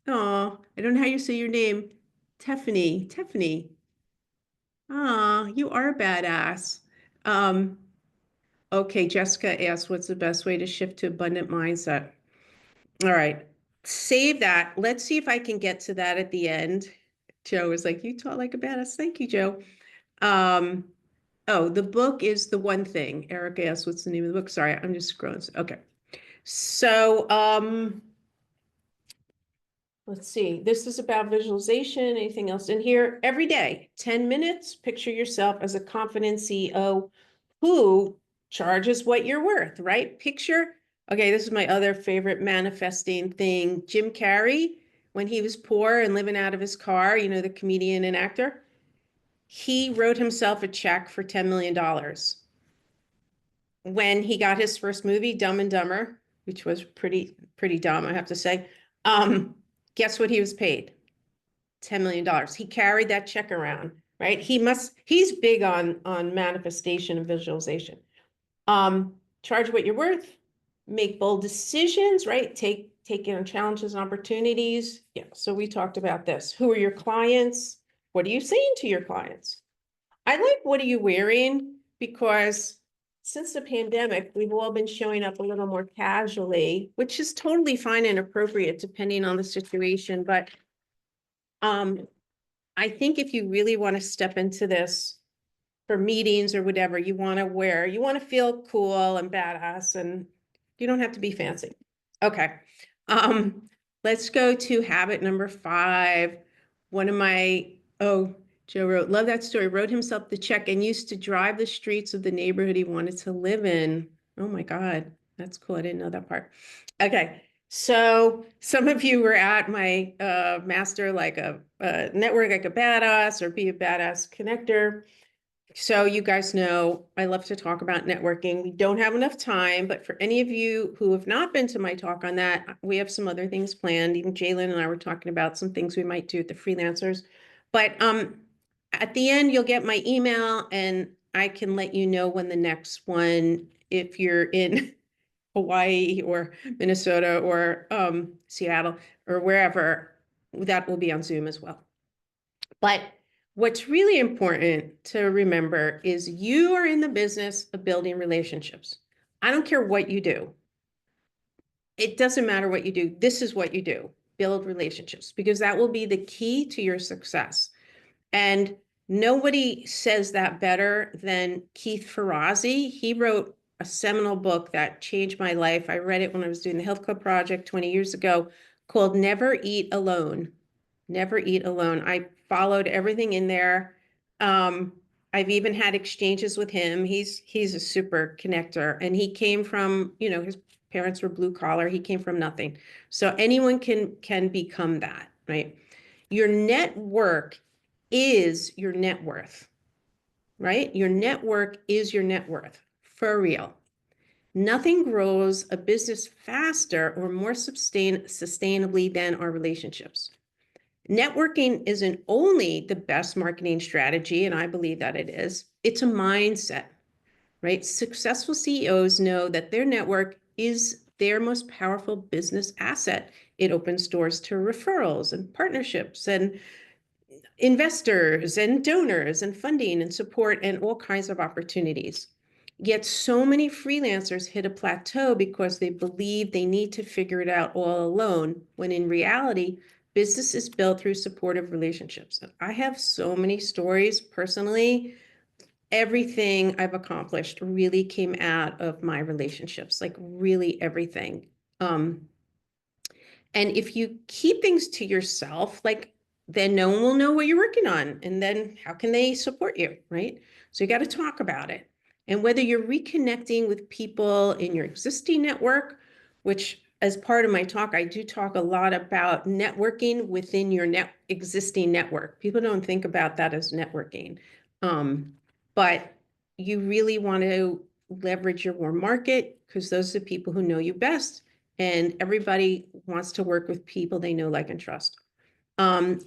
I don't know how you say your name. Tiffany. Tiffany. Ah, you are a badass. Um, okay, Jessica asked, what's the best way to shift to abundant mindset? All right, save that. Let's see if I can get to that at the end. Joe was like, you taught like a badass. Thank you, Joe. Um, oh, the book is The One Thing. Eric asked, what's the name of the book? Sorry, I'm just scrolling. Okay. So, let's see. This is about visualization. Anything else in here? Every day, 10 minutes, picture yourself as a confident CEO who charges what you're worth, right? Picture, okay, this is my other favorite manifesting thing. Jim Carrey, when he was poor and living out of his car, you know, the comedian and actor, he wrote himself a check for $10 million. When he got his first movie, Dumb and Dumber, which was pretty dumb, I have to say, um, guess what he was paid? $10 million. He carried that check around, right? He's big on manifestation and visualization. Charge what you're worth, make bold decisions, right? Take on challenges and opportunities. Yeah, so we talked about this. Who are your clients? What are you saying to your clients? I like what are you wearing? Because since the pandemic, we've all been showing up a little more casually, which is totally fine and appropriate depending on the situation. But I think if you really want to step into this for meetings or whatever, you want to feel cool and badass, and you don't have to be fancy. Okay. Um, let's go to habit number 5. One of my, oh, Joe wrote, love that story, wrote himself the check and used to drive the streets of the neighborhood he wanted to live in. Oh my God, that's cool. I didn't know that part. Okay. So some of you were at my master, like a network like a badass or be a badass connector. So you guys know I love to talk about networking. We don't have enough time, but for any of you who have not been to my talk on that, we have some other things planned. Even Jalen and I were talking about some things we might do at the Freelancers. But at the end, you'll get my email and I can let you know when the next one, if you're in Hawaii or Minnesota or Seattle or wherever, that will be on Zoom as well. But what's really important to remember is you are in the business of building relationships. I don't care what you do. It doesn't matter what you do. This is what you do. Build relationships because that will be the key to your success. And nobody says that better than Keith Ferrazzi. He wrote a seminal book that changed my life. I read it when I was doing the Health Club Project 20 years ago called Never Eat Alone. Never Eat Alone. I followed everything in there. I've even had exchanges with him. He's a super connector, and he came from, you know, his parents were blue collar. He came from nothing. So anyone can become that, right? Your network is your net worth, right? Your network is your net worth for real. Nothing grows a business faster or more sustainably than our relationships. Networking isn't only the best marketing strategy, and I believe that it is, it's a mindset, right? Successful CEOs know that their network is their most powerful business asset. It opens doors to referrals and partnerships and investors and donors and funding and support and all kinds of opportunities. Yet so many freelancers hit a plateau because they believe they need to figure it out all alone, when in reality, business is built through supportive relationships. I have so many stories personally. Everything I've accomplished really came out of my relationships, like really everything. And if you keep things to yourself, like then no one will know what you're working on. And then how can they support you, right? So you got to talk about it. And whether you're reconnecting with people in your existing network, which as part of my talk, I do talk a lot about networking within your existing network. People don't think about that as networking. But you really want to leverage your warm market because those are the people who know you best. And everybody wants to work with people they know, like, and trust.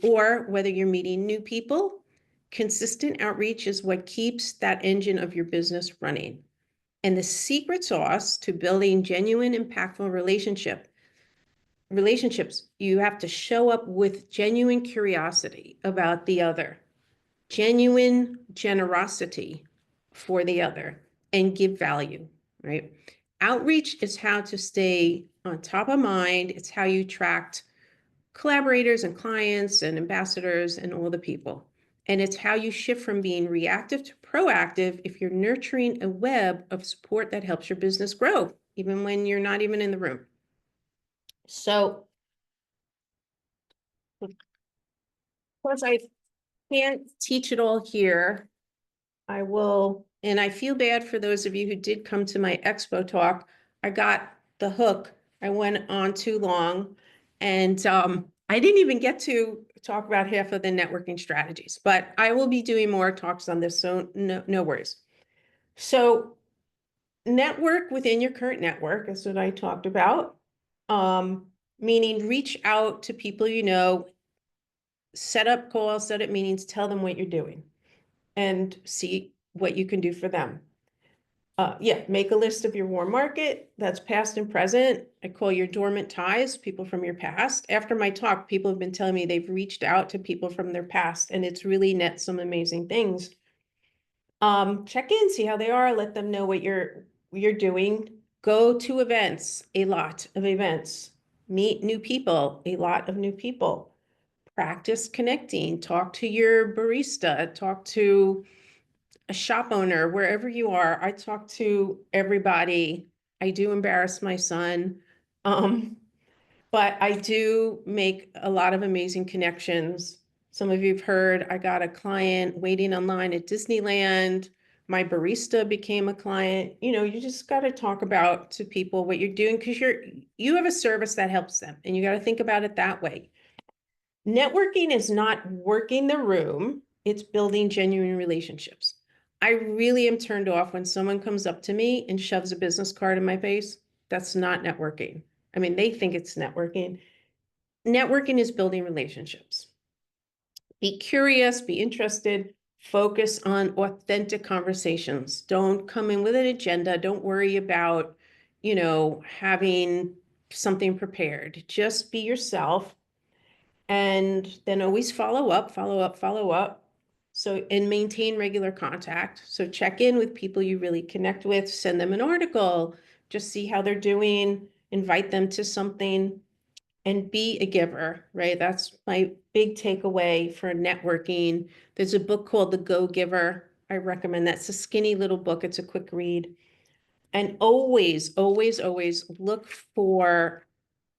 or whether you're meeting new people, consistent outreach is what keeps that engine of your business running. And the secret sauce to building genuine, impactful relationships, you have to show up with genuine curiosity about the other, genuine generosity for the other, and give value, right? Outreach is how to stay on top of mind. It's how you attract collaborators and clients and ambassadors and all the people. And it's how you shift from being reactive to proactive if you're nurturing a web of support that helps your business grow, even when you're not even in the room. So, of course, I can't teach it all here. I will, and I feel bad for those of you who did come to my expo talk. I got the hook. I went on too long, and I didn't even get to talk about half of the networking strategies, but I will be doing more talks on this, so no worries. So network within your current network is what I talked about, meaning reach out to people you know, set up calls, set up meetings, tell them what you're doing, and see what you can do for them. Yeah, make a list of your warm market, that's past and present. I call your dormant ties, people from your past. After my talk, people have been telling me they've reached out to people from their past, and it's really net some amazing things. Check in, see how they are, let them know what you're doing. Go to events, a lot of events. Meet new people, a lot of new people. Practice connecting, talk to your barista, talk to a shop owner, wherever you are. I talk to everybody. I do embarrass my son. But I do make a lot of amazing connections. Some of you have heard I got a client waiting online at Disneyland. My barista became a client. You know, you just got to talk about to people what you're doing because you have a service that helps them, and you got to think about it that way. Networking is not working the room, it's building genuine relationships. I really am turned off when someone comes up to me and shoves a business card in my face. That's not networking. I mean, they think it's networking. Networking is building relationships. Be curious, be interested, focus on authentic conversations. Don't come in with an agenda. Don't worry about, having something prepared. Just be yourself, and then always follow up, follow up, follow up. So, and maintain regular contact. So check in with people you really connect with, send them an article, just see how they're doing, invite them to something, and be a giver, right? That's my big takeaway for networking. There's a book called The Go Giver. I recommend that. It's a skinny little book. It's a quick read. And always, always, always look for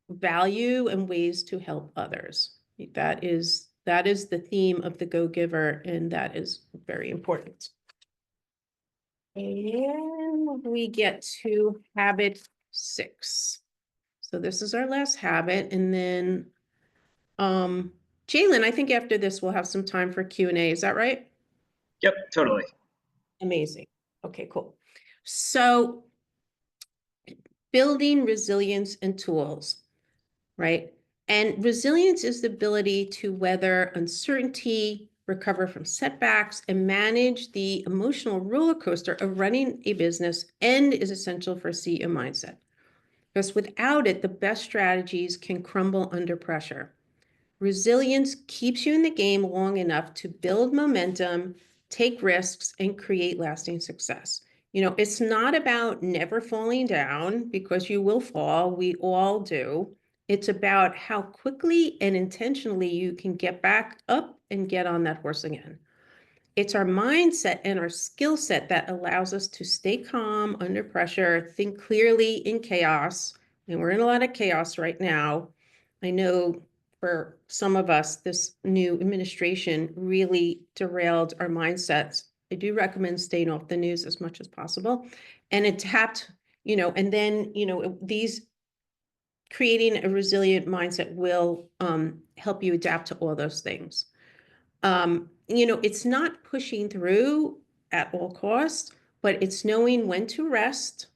value and ways to help others. That is the theme of the Go Giver, and that is very important. And we get to habit 6. So this is our last habit, and then Jalen, I think after this we'll have some time for Q&A. Is that right? Yep, totally. Amazing. Okay, cool. So building resilience and tools, right? And resilience is the ability to weather uncertainty, recover from setbacks, and manage the emotional roller coaster of running a business, and is essential for CEO mindset. Because without it, the best strategies can crumble under pressure. Resilience keeps you in the game long enough to build momentum, take risks, and create lasting success. It's not about never falling down, because you will fall. We all do. It's about how quickly and intentionally you can get back up and get on that horse again. It's our mindset and our skill set that allows us to stay calm under pressure, think clearly in chaos. And we're in a lot of chaos right now. I know for some of us, this new administration really derailed our mindsets. I do recommend staying off the news as much as possible. And it tapped, and then, these creating a resilient mindset will help you adapt to all those things. It's not pushing through at all costs, but it's knowing when to rest,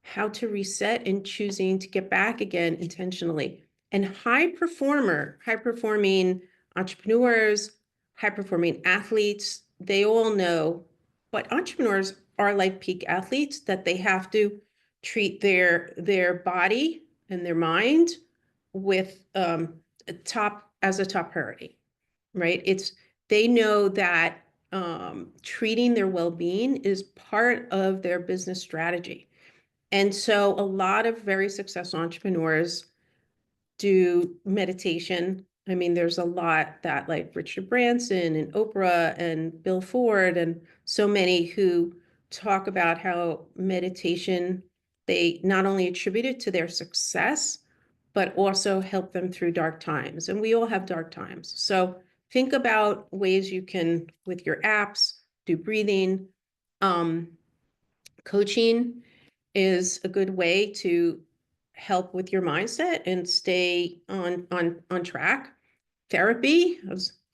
how to reset, and choosing to get back again intentionally. And high performing entrepreneurs, high performing athletes, they all know, but entrepreneurs are like peak athletes, that they have to treat their body and their mind with as a top priority, right? They know that treating their well-being is part of their business strategy. And so a lot of very successful entrepreneurs do meditation. I mean, there's a lot that, like Richard Branson and Oprah and Bill Ford and so many who talk about how meditation, they not only attribute it to their success, but also help them through dark times. And we all have dark times. So think about ways you can, with your apps, do breathing. Coaching is a good way to help with your mindset and stay on track. Therapy,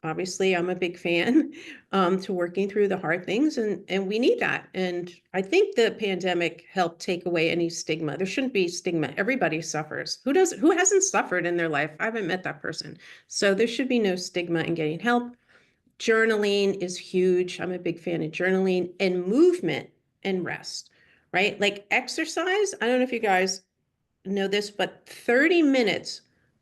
obviously I'm a big fan, to working through the hard things, and we need that. And I think the pandemic helped take away any stigma. There shouldn't be stigma. Everybody suffers. Who hasn't suffered in their life? I haven't met that person. So there should be no stigma in getting help. Journaling is huge. I'm a big fan of journaling, and movement and rest, right? Like exercise. I don't know if you guys know this, but 30 minutes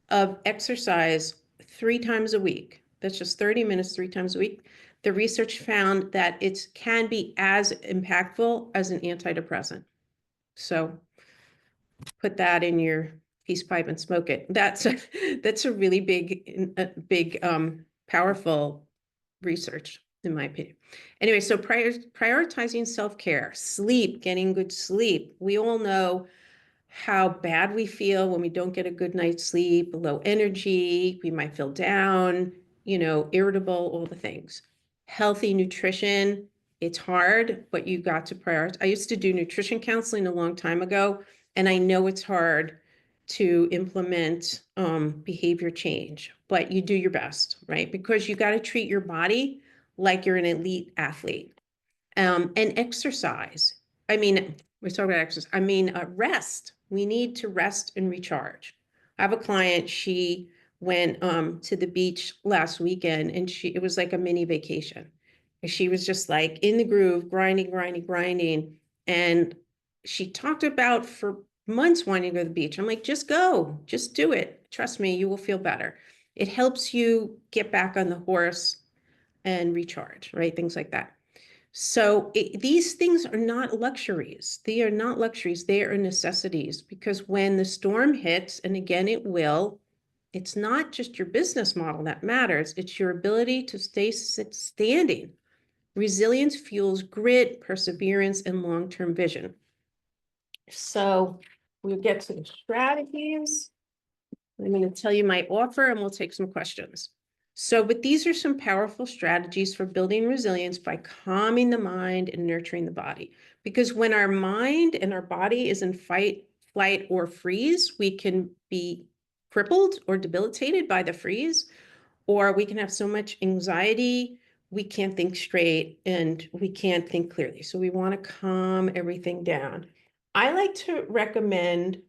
of exercise 3 times a week. That's just 30 minutes 3 times a week. The research found that it can be as impactful as an antidepressant. So put that in your peace pipe and smoke it. That's a really big, powerful research, in my opinion. Anyway, so prioritizing self-care, sleep, getting good sleep. We all know how bad we feel when we don't get a good night's sleep, low energy, we might feel down, irritable, all the things. Healthy nutrition, it's hard, but you got to prioritize. I used to do nutrition counseling a long time ago, and I know it's hard to implement behavior change, but you do your best, right? Because you got to treat your body like you're an elite athlete. And exercise. I mean, we're talking about exercise. I mean, rest. We need to rest and recharge. I have a client, she went to the beach last weekend, and it was like a mini vacation. And she was just like in the groove, grinding, grinding, grinding. And she talked about for months wanting to go to the beach. I'm like, just go, just do it. Trust me, you will feel better. It helps you get back on the horse and recharge, right? Things like that. So these things are not luxuries. They are not luxuries. They are necessities, because when the storm hits, and again, it will, it's not just your business model that matters. It's your ability to stay standing. Resilience fuels grit, perseverance, and long-term vision. So we'll get to the strategies. I'm going to tell you my offer, and we'll take some questions. But these are some powerful strategies for building resilience by calming the mind and nurturing the body. Because when our mind and our body is in fight, flight, or freeze, we can be crippled or debilitated by the freeze, or we can have so much anxiety, we can't think straight and we can't think clearly. So we want to calm everything down. I like to recommend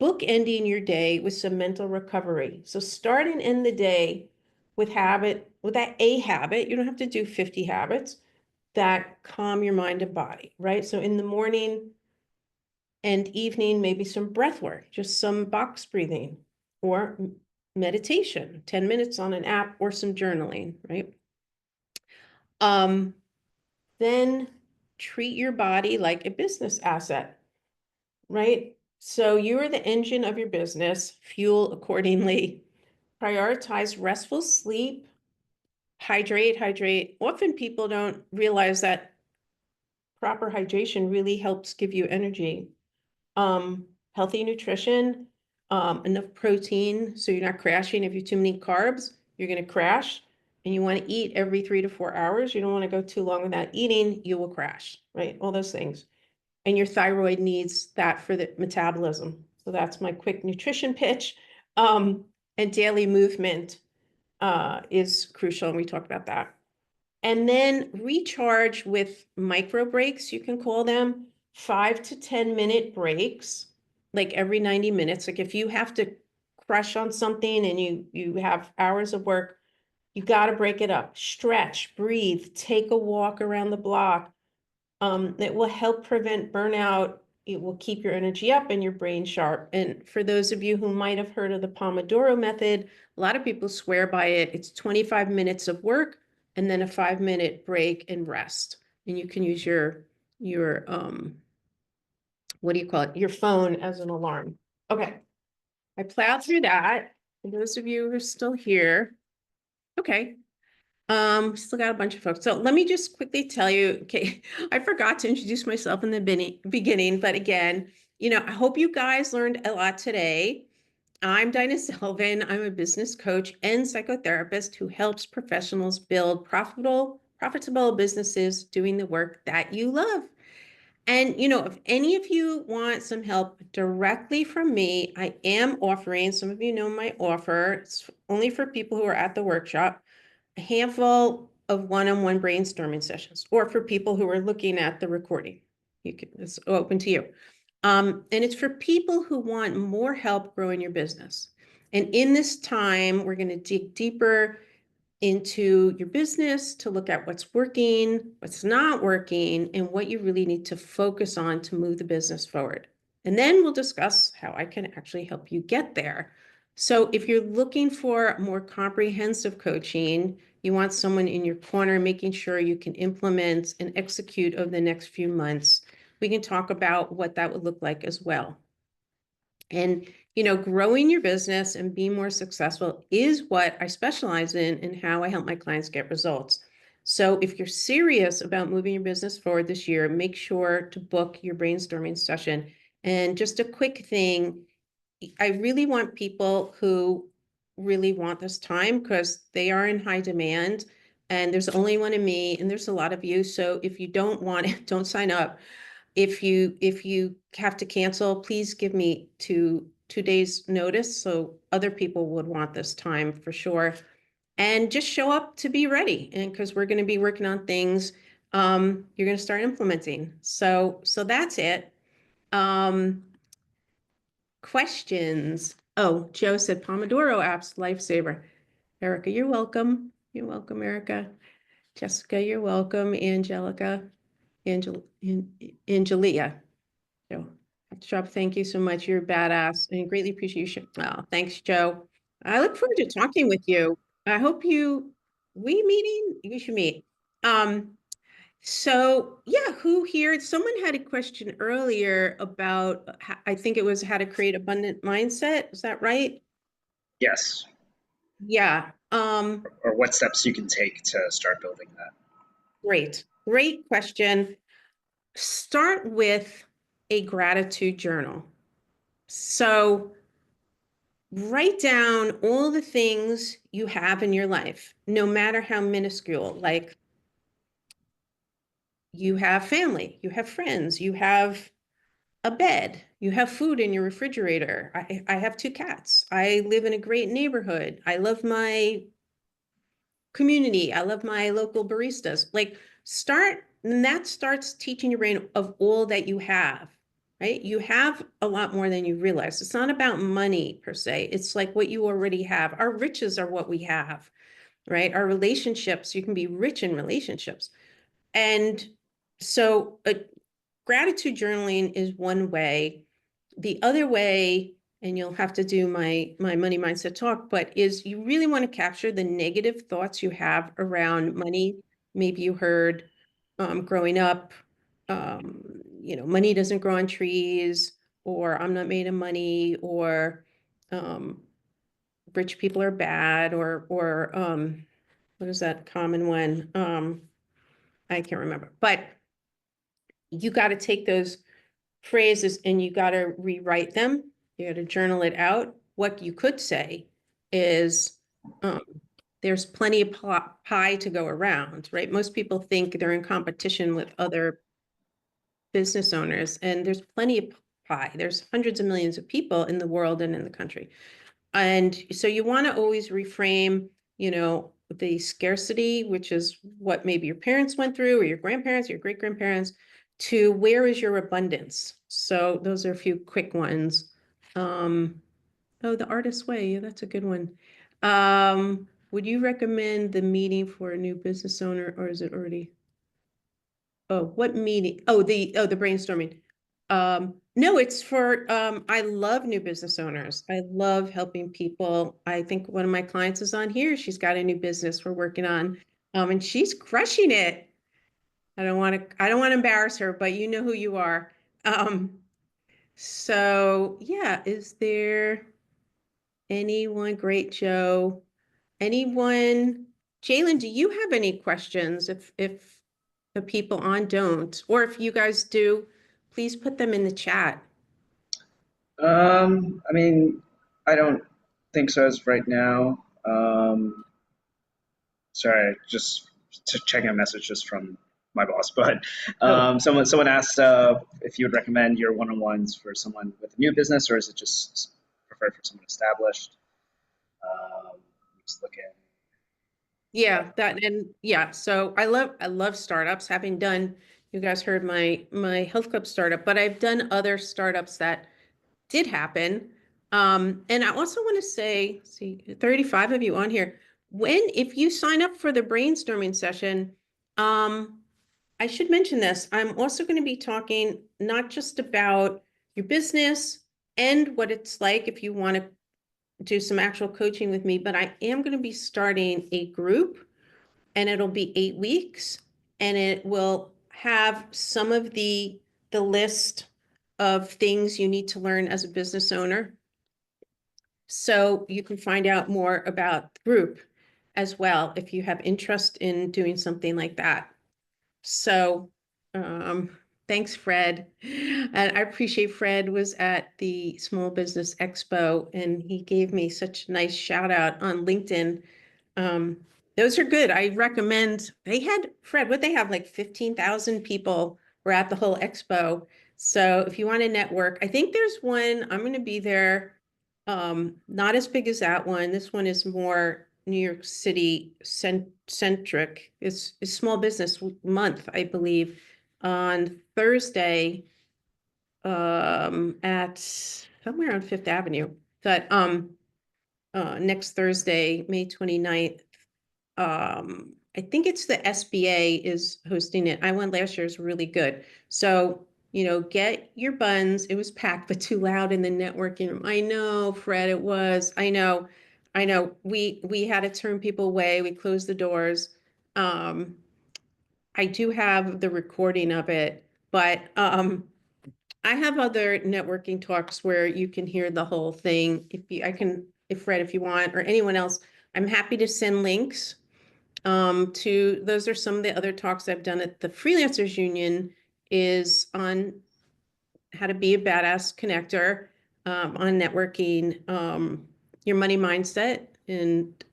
bookending your day with some mental recovery. So start and end the day with a habit. You don't have to do 50 habits that calm your mind and body, right? So in the morning and evening, maybe some breath work, just some box breathing or meditation, 10 minutes on an app, or some journaling, right? Then treat your body like a business asset, right? So you are the engine of your business, fuel accordingly. Prioritize restful sleep, hydrate. Often people don't realize that proper hydration really helps give you energy. Healthy nutrition, enough protein so you're not crashing. If you have too many carbs, you're going to crash. And you want to eat every 3 to 4 hours. You don't want to go too long without eating, you will crash, right? All those things. And your thyroid needs that for the metabolism. So that's my quick nutrition pitch. And daily movement is crucial, and we talked about that. And then recharge with micro breaks, you can call them 5 to 10 minute breaks, like every 90 minutes. Like if you have to crush on something and you have hours of work, you got to break it up, stretch, breathe, take a walk around the block. It will help prevent burnout. It will keep your energy up and your brain sharp. And for those of you who might have heard of the Pomodoro method, a lot of people swear by it. It's 25 minutes of work and then a 5-minute break and rest. And you can use your what do you call it? Your phone as an alarm. Okay. I plowed through that. For those of you who are still here. Okay. Still got a bunch of folks. So let me just quickly tell you, okay, I forgot to introduce myself in the beginning, but again, I hope you guys learned a lot today. I'm Dinah Zelvin. I'm a business coach and psychotherapist who helps professionals build profitable businesses doing the work that you love. And, if any of you want some help directly from me, I am offering, some of you know my offer, it's only for people who are at the workshop, a handful of one-on-one brainstorming sessions, or for people who are looking at the recording. It's open to you. And it's for people who want more help growing your business. And in this time, we're going to dig deeper into your business to look at what's working, what's not working, and what you really need to focus on to move the business forward. And then we'll discuss how I can actually help you get there. So if you're looking for more comprehensive coaching, you want someone in your corner making sure you can implement and execute over the next few months, we can talk about what that would look like as well. And, growing your business and being more successful is what I specialize in and how I help my clients get results. So if you're serious about moving your business forward this year, make sure to book your brainstorming session. And just a quick thing, I really want people who really want this time because they are in high demand and there's only one of me and there's a lot of you. So if you don't want it, don't sign up. If you have to cancel, please give me two days notice so other people would want this time for sure. And just show up to be ready. And because we're going to be working on things you're going to start implementing. So that's it. Questions. Oh, Joe said Pomodoro apps lifesaver. Erica, you're welcome. You're welcome, Erica. Jessica, you're welcome. Angelica, Angelia. Joe, Shop, thank you so much. You're a badass and greatly appreciate you. Oh, thanks, Joe. I look forward to talking with you. I hope we meeting? You should meet. So yeah, who here? Someone had a question earlier about, I think it was how to create abundant mindset. Is that right? Yes. Yeah. Or what steps you can take to start building that. Great question. Start with a gratitude journal. So write down all the things you have in your life, no matter how minuscule, like you have family, you have friends, you have a bed, you have food in your refrigerator. I have 2 cats. I live in a great neighborhood. I love my community. I love my local baristas. And that starts teaching your brain of all that you have, right? You have a lot more than you realize. It's not about money per se. It's like what you already have. Our riches are what we have, right? Our relationships, you can be rich in relationships. And so gratitude journaling is one way. The other way, and you'll have to do my money mindset talk, but is you really want to capture the negative thoughts you have around money. Maybe you heard growing up, money doesn't grow on trees, or I'm not made of money, or um, rich people are bad, or what is that common one? I can't remember, but you got to take those phrases and you got to rewrite them. You got to journal it out. What you could say is, there's plenty of pie to go around, right? Most people think they're in competition with other business owners, and there's plenty of pie. There's hundreds of millions of people in the world and in the country. And so you want to always reframe, the scarcity, which is what maybe your parents went through, or your grandparents, your great grandparents, to where is your abundance? So those are a few quick ones. Oh, The Artist's Way. Yeah, that's a good one. Would you recommend the meeting for a new business owner, or is it already? Oh, what meeting? Oh, the brainstorming. No, it's for I love new business owners. I love helping people. I think one of my clients is on here. She's got a new business we're working on. And she's crushing it. I don't want to embarrass her, but you know who you are. Um, so yeah, is there anyone, great Joe? Anyone, Jalen, do you have any questions? If the people on don't, or if you guys do, please put them in the chat. I mean, I don't think so as of right now. Sorry, just to checking a message just from my boss, but Oh, someone asked if you would recommend your one-on-ones for someone with a new business, or is it just preferred for someone established? Just looking. yeah, that and yeah. So I love startups. Having done, you guys heard my health club startup, but I've done other startups that did happen. And I also want to say, see, 35 of you on here. If you sign up for the brainstorming session, um, I should mention this. I'm also going to be talking not just about your business and what it's like if you want to do some actual coaching with me, but I am going to be starting a group, and it'll be 8 weeks, and it will have some of the list of things you need to learn as a business owner. So you can find out more about the group as well if you have interest in doing something like that. So, thanks, Fred. And I appreciate Fred was at the Small Business Expo, and he gave me such a nice shout out on LinkedIn. Um, those are good. I recommend. They had, Fred, what they have, like 15,000 people were at the whole expo. So if you want to network, I think there's one, I'm going to be there. Not as big as that one. This one is more New York City centric. It's Small Business Month, I believe, on Thursday, at somewhere on Fifth Avenue. But next Thursday, May 29th. I think it's the SBA is hosting it. I went last year, it was really good. So, get your buns. It was packed, but too loud in the networking room. I know, Fred, it was. I know. We had to turn people away. We closed the doors. Um, I do have the recording of it, but I have other networking talks where you can hear the whole thing. If Fred, if you want, or anyone else, I'm happy to send links to those are some of the other talks I've done at the Freelancers Union is on how to be a badass connector, on networking, your money mindset, and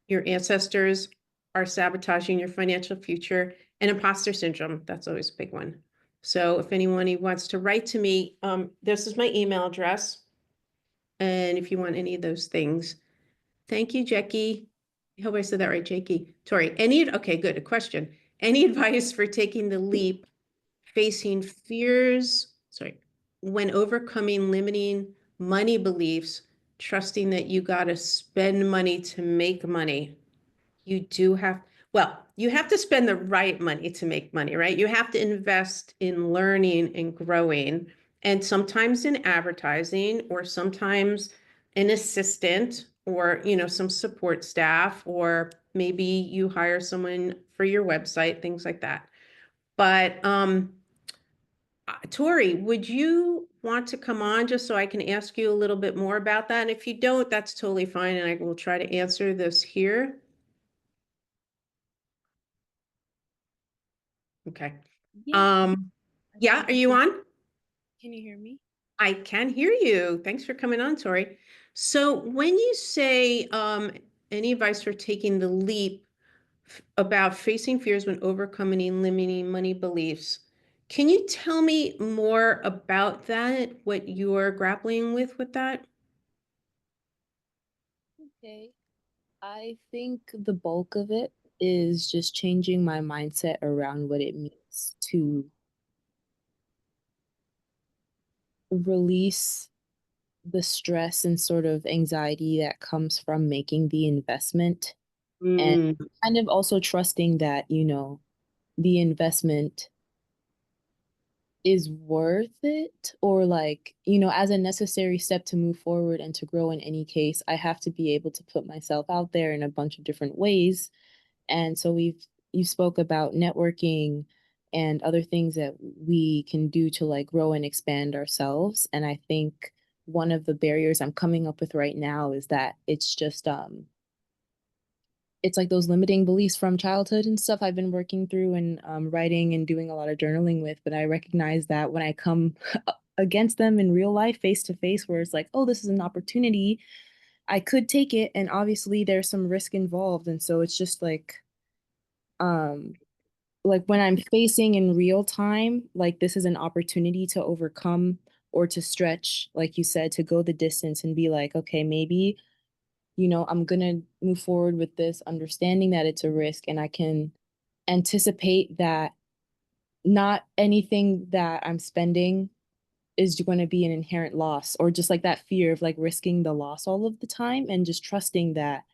your ancestors are sabotaging your financial future, and imposter syndrome. That's always a big one. So if anyone wants to write to me, this is my email address. And if you want any of those things, thank you, Jackie. I hope I said that right, Jackie. Tori, okay, good. A question. Any advice for taking the leap, facing fears, when overcoming limiting money beliefs, trusting that you got to spend money to make money? You do have, well, you have to spend the right money to make money, right? You have to invest in learning and growing, and sometimes in advertising, or sometimes an assistant, or, some support staff, or maybe you hire someone for your website, things like that. But Tori, would you want to come on just so I can ask you a little bit more about that? And if you don't, that's totally fine, and I will try to answer this here. Okay. Yeah, Um, I yeah, think are I you can. on? Can you hear me? I can hear you. Thanks for coming on, Tori. So when you say any advice for taking the leap about facing fears when overcoming and limiting money beliefs, can you tell me more about that? What you're grappling with that? Okay. I think the bulk of it is just changing my mindset around what it means to release the stress and sort of anxiety that comes from making the investment, and Mm, kind of also trusting that, the investment is worth it, or like, as a necessary step to move forward and to grow in any case, I have to be able to put myself out there in a bunch of different ways. And so you spoke about networking and other things that we can do to like grow and expand ourselves. And I think one of the barriers I'm coming up with right now is that it's just it's like those limiting beliefs from childhood and stuff I've been working through and writing and doing a lot of journaling with. But I recognize that when I come against them in real life, face to face, where it's like, oh, this is an opportunity, I could take it. And obviously there's some risk involved. And so it's just um, like when I'm facing in real time, like this is an opportunity to overcome or to stretch, like you said, to go the distance and be like, okay, maybe I'm gonna move forward with this, understanding that it's a risk, and I can anticipate that not anything that I'm spending is going to be an inherent loss, or just like that fear of like risking the loss all of the time, and just trusting that,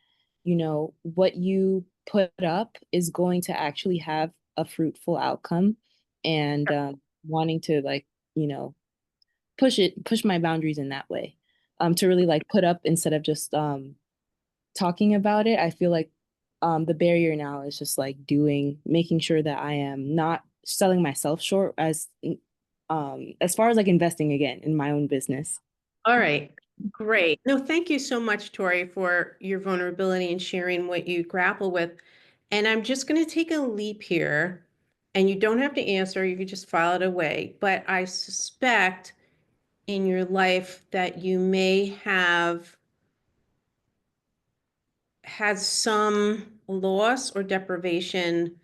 what you put up is going to actually have a fruitful outcome, and wanting to like, you know, push my boundaries in that way, to really like put up instead of just talking about it. I feel like the barrier now is just like making sure that I am not selling myself short as far as like investing again in my own business. all right, great. No, thank you so much, Tori, for your vulnerability and sharing what you grapple with. And I'm just going to take a leap here, and you don't have to answer, you could just file it away. But I suspect in your life that you may have had some loss or deprivation.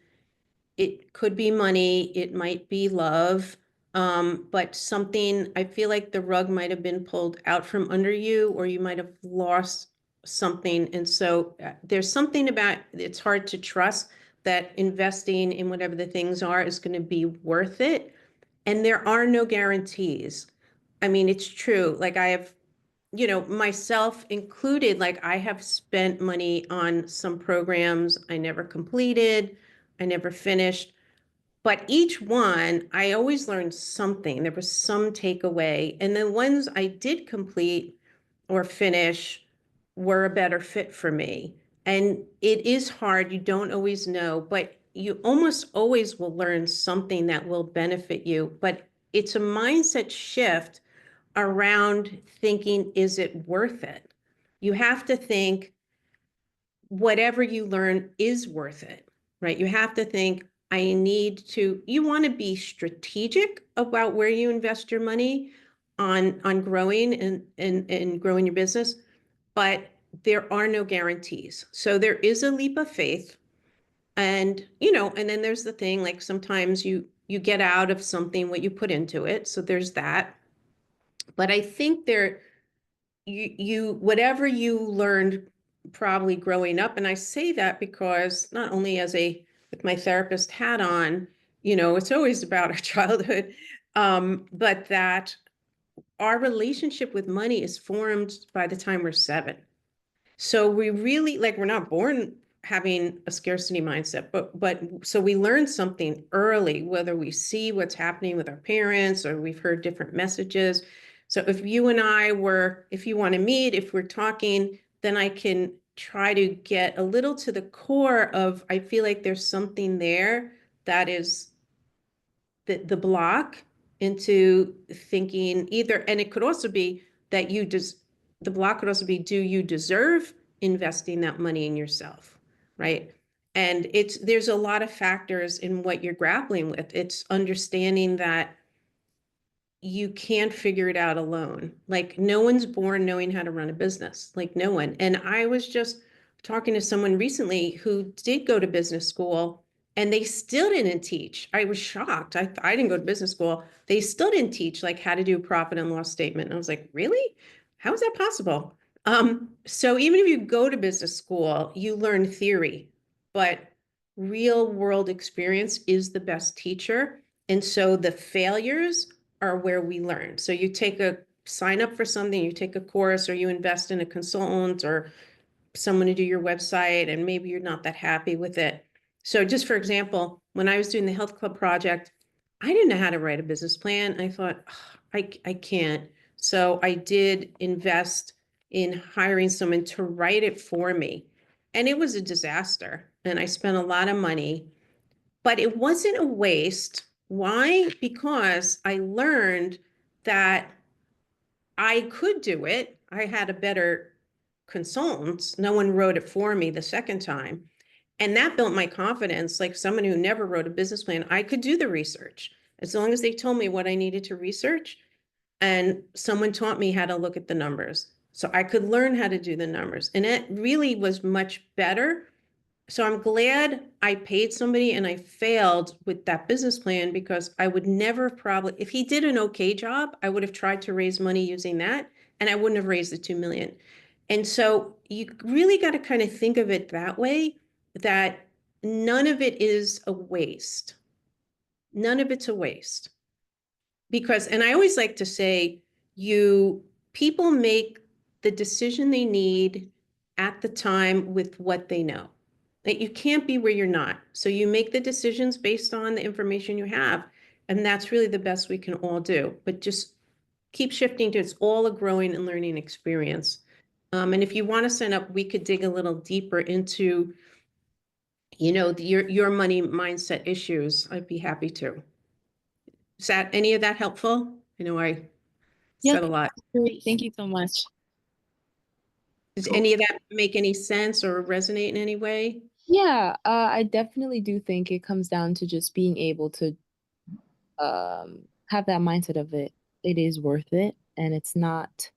It could be money, it might be love, but something, I feel like the rug might have been pulled out from under you, or you might have lost something. And so there's something about it's hard to trust that investing in whatever the things are is going to be worth it. And there are no guarantees. I mean, it's true. Like I have, myself included, like I have spent money on some programs I never completed, I never finished. But each one, I always learned something. There was some takeaway. And the ones I did complete or finish were a better fit for me. And it is hard. You don't always know, but you almost always will learn something that will benefit you. But it's a mindset shift around thinking, is it worth it? You have to think, whatever you learn is worth it, right? You have to think, you want to be strategic about where you invest your money on growing and growing your business, but there are no guarantees. So there is a leap of faith. And, and then there's the thing, like sometimes you get out of something what you put into it. So there's that. But I think you whatever you learned probably growing up, and I say that because not only with my therapist hat on, it's always about our childhood, but that our relationship with money is formed by the time we're 7. So we really, like, we're not born having a scarcity mindset, but so we learn something early, whether we see what's happening with our parents or we've heard different messages. So if you and if you want to meet, if we're talking, then I can try to get a little to the core of, I feel like there's something there that is the block into thinking either, and it could also be that the block could also be, do you deserve investing that money in yourself, right? And there's a lot of factors in what you're grappling with. It's understanding that you can't figure it out alone. Like no one's born knowing how to run a business, like no one. And I was just talking to someone recently who did go to business school and they still didn't teach. I was shocked. I didn't go to business school. They still didn't teach like how to do a profit and loss statement. And I was like, really? How is that possible? So even if you go to business school, you learn theory, but real world experience is the best teacher. And so the failures are where we learn. So you take sign up for something, you take a course, or you invest in a consultant or someone to do your website, and maybe you're not that happy with it. So just for example, when I was doing the health club project, I didn't know how to write a business plan. I thought, I can't. So I did invest in hiring someone to write it for me. And it was a disaster. And I spent a lot of money, but it wasn't a waste. Why? Because I learned that I could do it. I had a better consultant. No one wrote it for me the second time. And that built my confidence. Like someone who never wrote a business plan, I could do the research as long as they told me what I needed to research. And someone taught me how to look at the numbers. So I could learn how to do the numbers. And it really was much better. So I'm glad I paid somebody and I failed with that business plan, because I would never probably, if he did an okay job, I would have tried to raise money using that, and I wouldn't have raised the 2 million. And so you really got to kind of think of it that way, that none of it is a waste. None of it's a waste. Because, and I always like to say, people make the decision they need at the time with what they know. That you can't be where you're not. So you make the decisions based on the information you have. And that's really the best we can all do. But just keep shifting to, it's all a growing and learning experience. And if you want to sign up, we could dig a little deeper into, your money mindset issues. I'd be happy to. Is that any of that helpful? I know I Yeah, said a lot. great. Thank you so much. Does Cool. any of that make any sense or resonate in any way? Yeah, I definitely do think it comes down to just being able to have that mindset of it is worth it, and it's not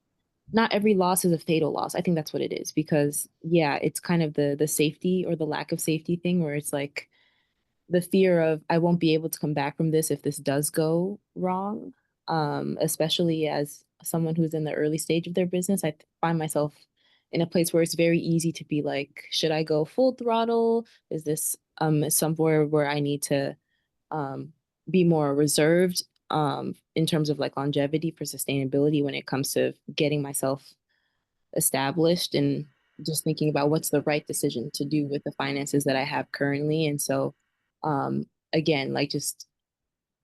every loss is a fatal loss. I think that's what it is, because yeah, it's kind of the safety or the lack of safety thing, where it's like the fear of I won't be able to come back from this if this does go wrong. Especially as someone who's in the early stage of their business, I find myself in a place where it's very easy to be like, should I go full throttle? Is this somewhere where I need to um be more reserved in terms of like longevity for sustainability when it comes to getting myself established, and just thinking about what's the right decision to do with the finances that I have currently. And so, again, like just,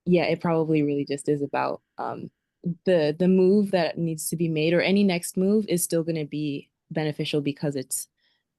yeah, it probably really just is about the move that needs to be made, or any next move is still going to be beneficial because it's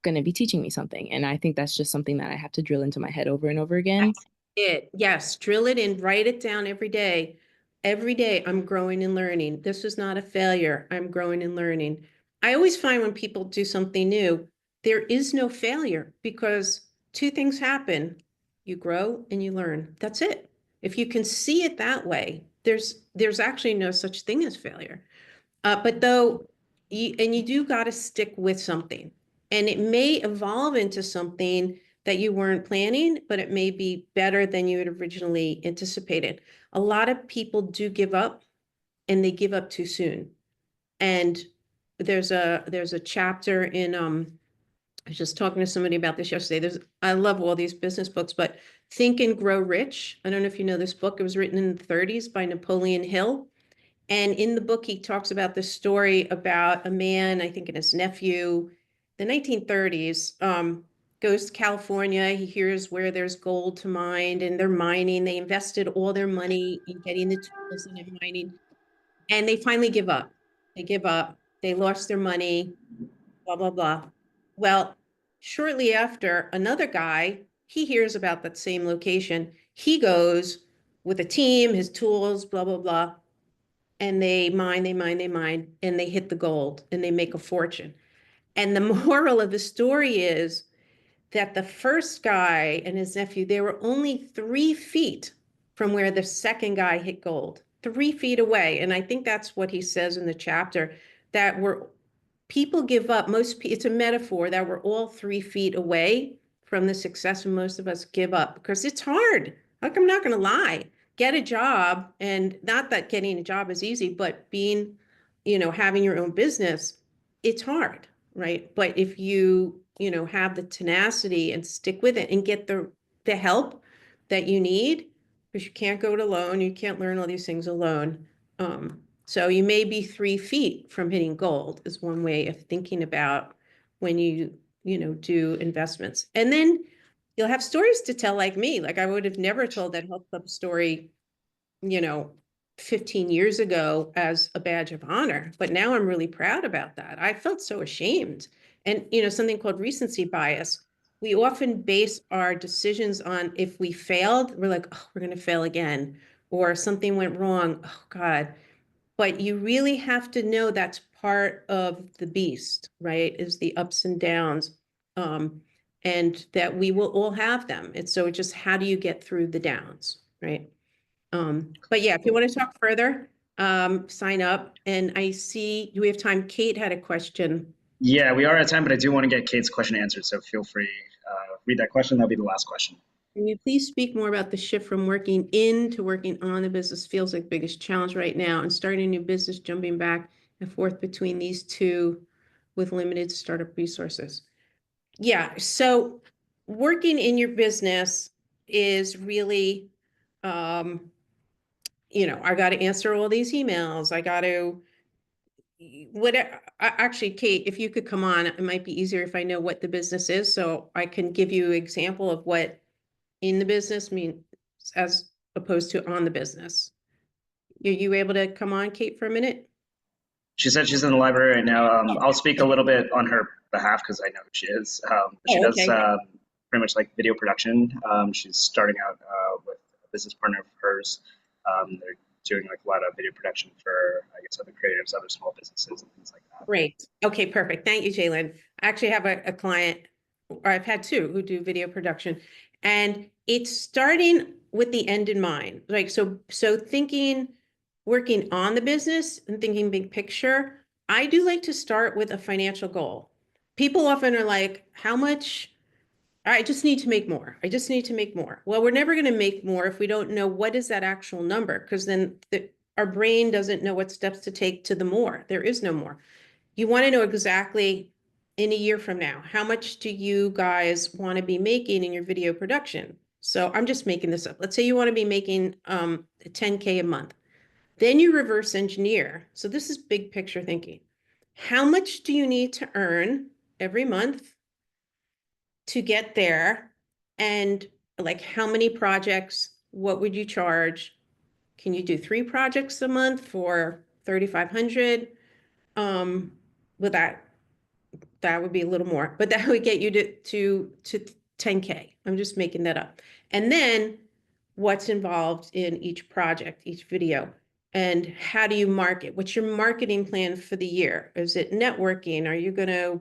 going to be teaching me something. And I think that's just something that I have to drill into my head over and over again. That's it. Yes, drill it in, write it down every day. Every day I'm growing and learning. This is not a failure. I'm growing and learning. I always find when people do something new, there is no failure, because two things happen. You grow and you learn. That's it. If you can see it that way, there's actually no such thing as failure. But though, you do got to stick with something, and it may evolve into something that you weren't planning, but it may be better than you had originally anticipated. A lot of people do give up, and they give up too soon. And there's a chapter in I was just talking to somebody about this yesterday. I love all these business books, but Think and Grow Rich. I don't know if you know this book. It was written in the 30s by Napoleon Hill. And in the book, he talks about the story about a man, I think, and his nephew, the 1930s, goes to California. He hears where there's gold to mine, and they're mining. They invested all their money in getting the tools and in mining, and they finally give up. They give up. They lost their money, blah, blah, blah. Well, shortly after, another guy, he hears about that same location. He goes with a team, his tools, blah, blah, blah, and they mine, and they hit the gold and they make a fortune. And the moral of the story is that the first guy and his nephew, they were only 3 feet from where the second guy hit gold, 3 feet away. And I think that's what he says in the chapter, that people give up. It's a metaphor that we're all 3 feet away from the success, and most of us give up because it's hard. Like, I'm not going to lie. Get a job, and not that getting a job is easy, but having your own business, it's hard, right? But if you have the tenacity and stick with it and get the help that you need, because you can't go it alone, you can't learn all these things alone. So you may be 3 feet from hitting gold is one way of thinking about when you do investments. And then you'll have stories to tell like me. Like I would have never told that health club story, you know, 15 years ago as a badge of honor, but now I'm really proud about that. I felt so ashamed. And, something called recency bias. We often base our decisions on if we failed, we're like, oh, we're going to fail again, or something went wrong. Oh, God. But you really have to know that's part of the beast, right? Is the ups and downs. And that we will all have them. And so it's just how do you get through the downs, right? But yeah, if you want to talk further, sign up. And I see, do we have time? Kate had a question. Yeah, we are at time, but I do want to get Kate's question answered, so feel free. Read that question. That'll be the last question. Can you please speak more about the shift from working in to working on the business feels like the biggest challenge right now, and starting a new business, jumping back and forth between these two with limited startup resources? Yeah, so working in your business is really, I got to answer all these emails. I got to, actually, Kate, if you could come on, it might be easier if I know what the business is, so I can give you an example of what in the business means as opposed to on the business. Are you able to come on, Kate, for a minute? She said she's in the library right now. I'll speak a little bit on her behalf because I know who she is. She Oh, does okay. pretty much like video production. She's starting out with a business partner of hers. They're doing like a lot of video production for, I guess, other creatives, other small businesses, and things like that. Great. Okay, perfect. Thank you, Jalen. I actually have a client, or I've had two who do video production, and it's starting with the end in mind. Like, so thinking, working on the business and thinking big picture, I do like to start with a financial goal. People often are like, how much? I just need to make more. I just need to make more. Well, we're never going to make more if we don't know what is that actual number, because then our brain doesn't know what steps to take to the more. There is no more. You want to know exactly in a year from now, how much do you guys want to be making in your video production? So I'm just making this up. Let's say you want to be making 10K a month. Then you reverse engineer. So this is big picture thinking. How much do you need to earn every month to get there? And like how many projects, what would you charge? Can you do 3 projects a month for 3,500? With that would be a little more, but that would get you to 10K. I'm just making that up. And then what's involved in each project, each video, and how do you market? What's your marketing plan for the year? Is it networking? Are you going to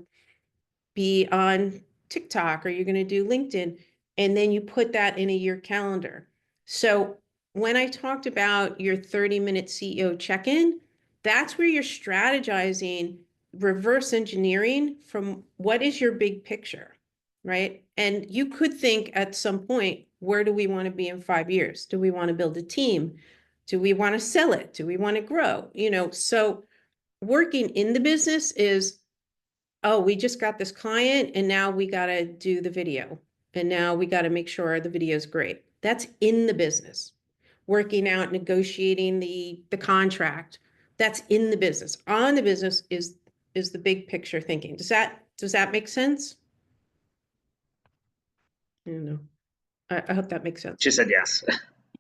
be on TikTok? Are you going to do LinkedIn? And then you put that in a year calendar. So when I talked about your 30-minute CEO check-in, that's where you're strategizing, reverse engineering from what is your big picture, right? And you could think at some point, where do we want to be in 5 years? Do we want to build a team? Do we want to sell it? Do we want to grow? So working in the business is, oh, we just got this client and now we got to do the video. And now we got to make sure the video is great. That's in the business. Working out, negotiating the contract, that's in the business. On the business is the big picture thinking. Does that make sense? I don't know. I hope that makes sense. She said yes.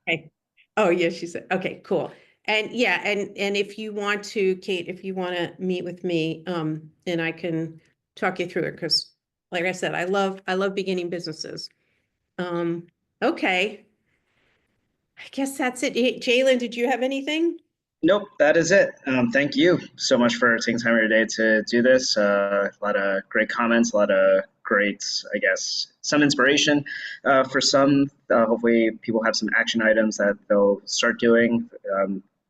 Okay. Oh, yeah, she said, okay, cool. And yeah, and if you want to, Kate, if you want to meet with me, and I can talk you through it, because like I said, I love beginning businesses. Okay. I guess that's it. Jalen, did you have anything? Nope, that is it. Thank you so much for taking time of your day to do this. A lot of great comments, a lot of great, I guess, some inspiration for some. Hopefully, people have some action items that they'll start doing.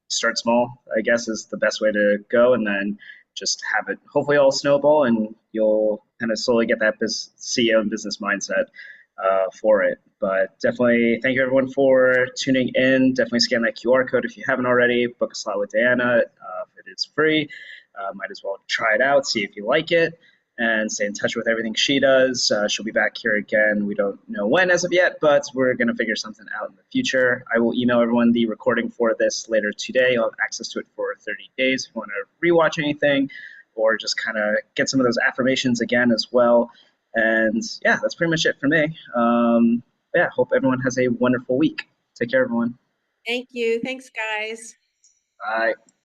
Start small, I guess, is the best way to go, and then just have it hopefully all snowball, and you'll kind of slowly get that CEO and business mindset for it. But definitely thank you everyone for tuning in. Definitely scan that QR code if you haven't already. Book a slot with Diana. If it is free, might as well try it out, see if you like it. and stay in touch with everything she does. She'll be back here again. We don't know when as of yet, but we're going to figure something out in the future. I will email everyone the recording for this later today. I'll have access to it for 30 days if you want to rewatch anything or just kind of get some of those affirmations again as well. And yeah, that's pretty much it for me. Yeah, hope everyone has a wonderful week. Take care, everyone. Thank you. Thanks, guys. Bye.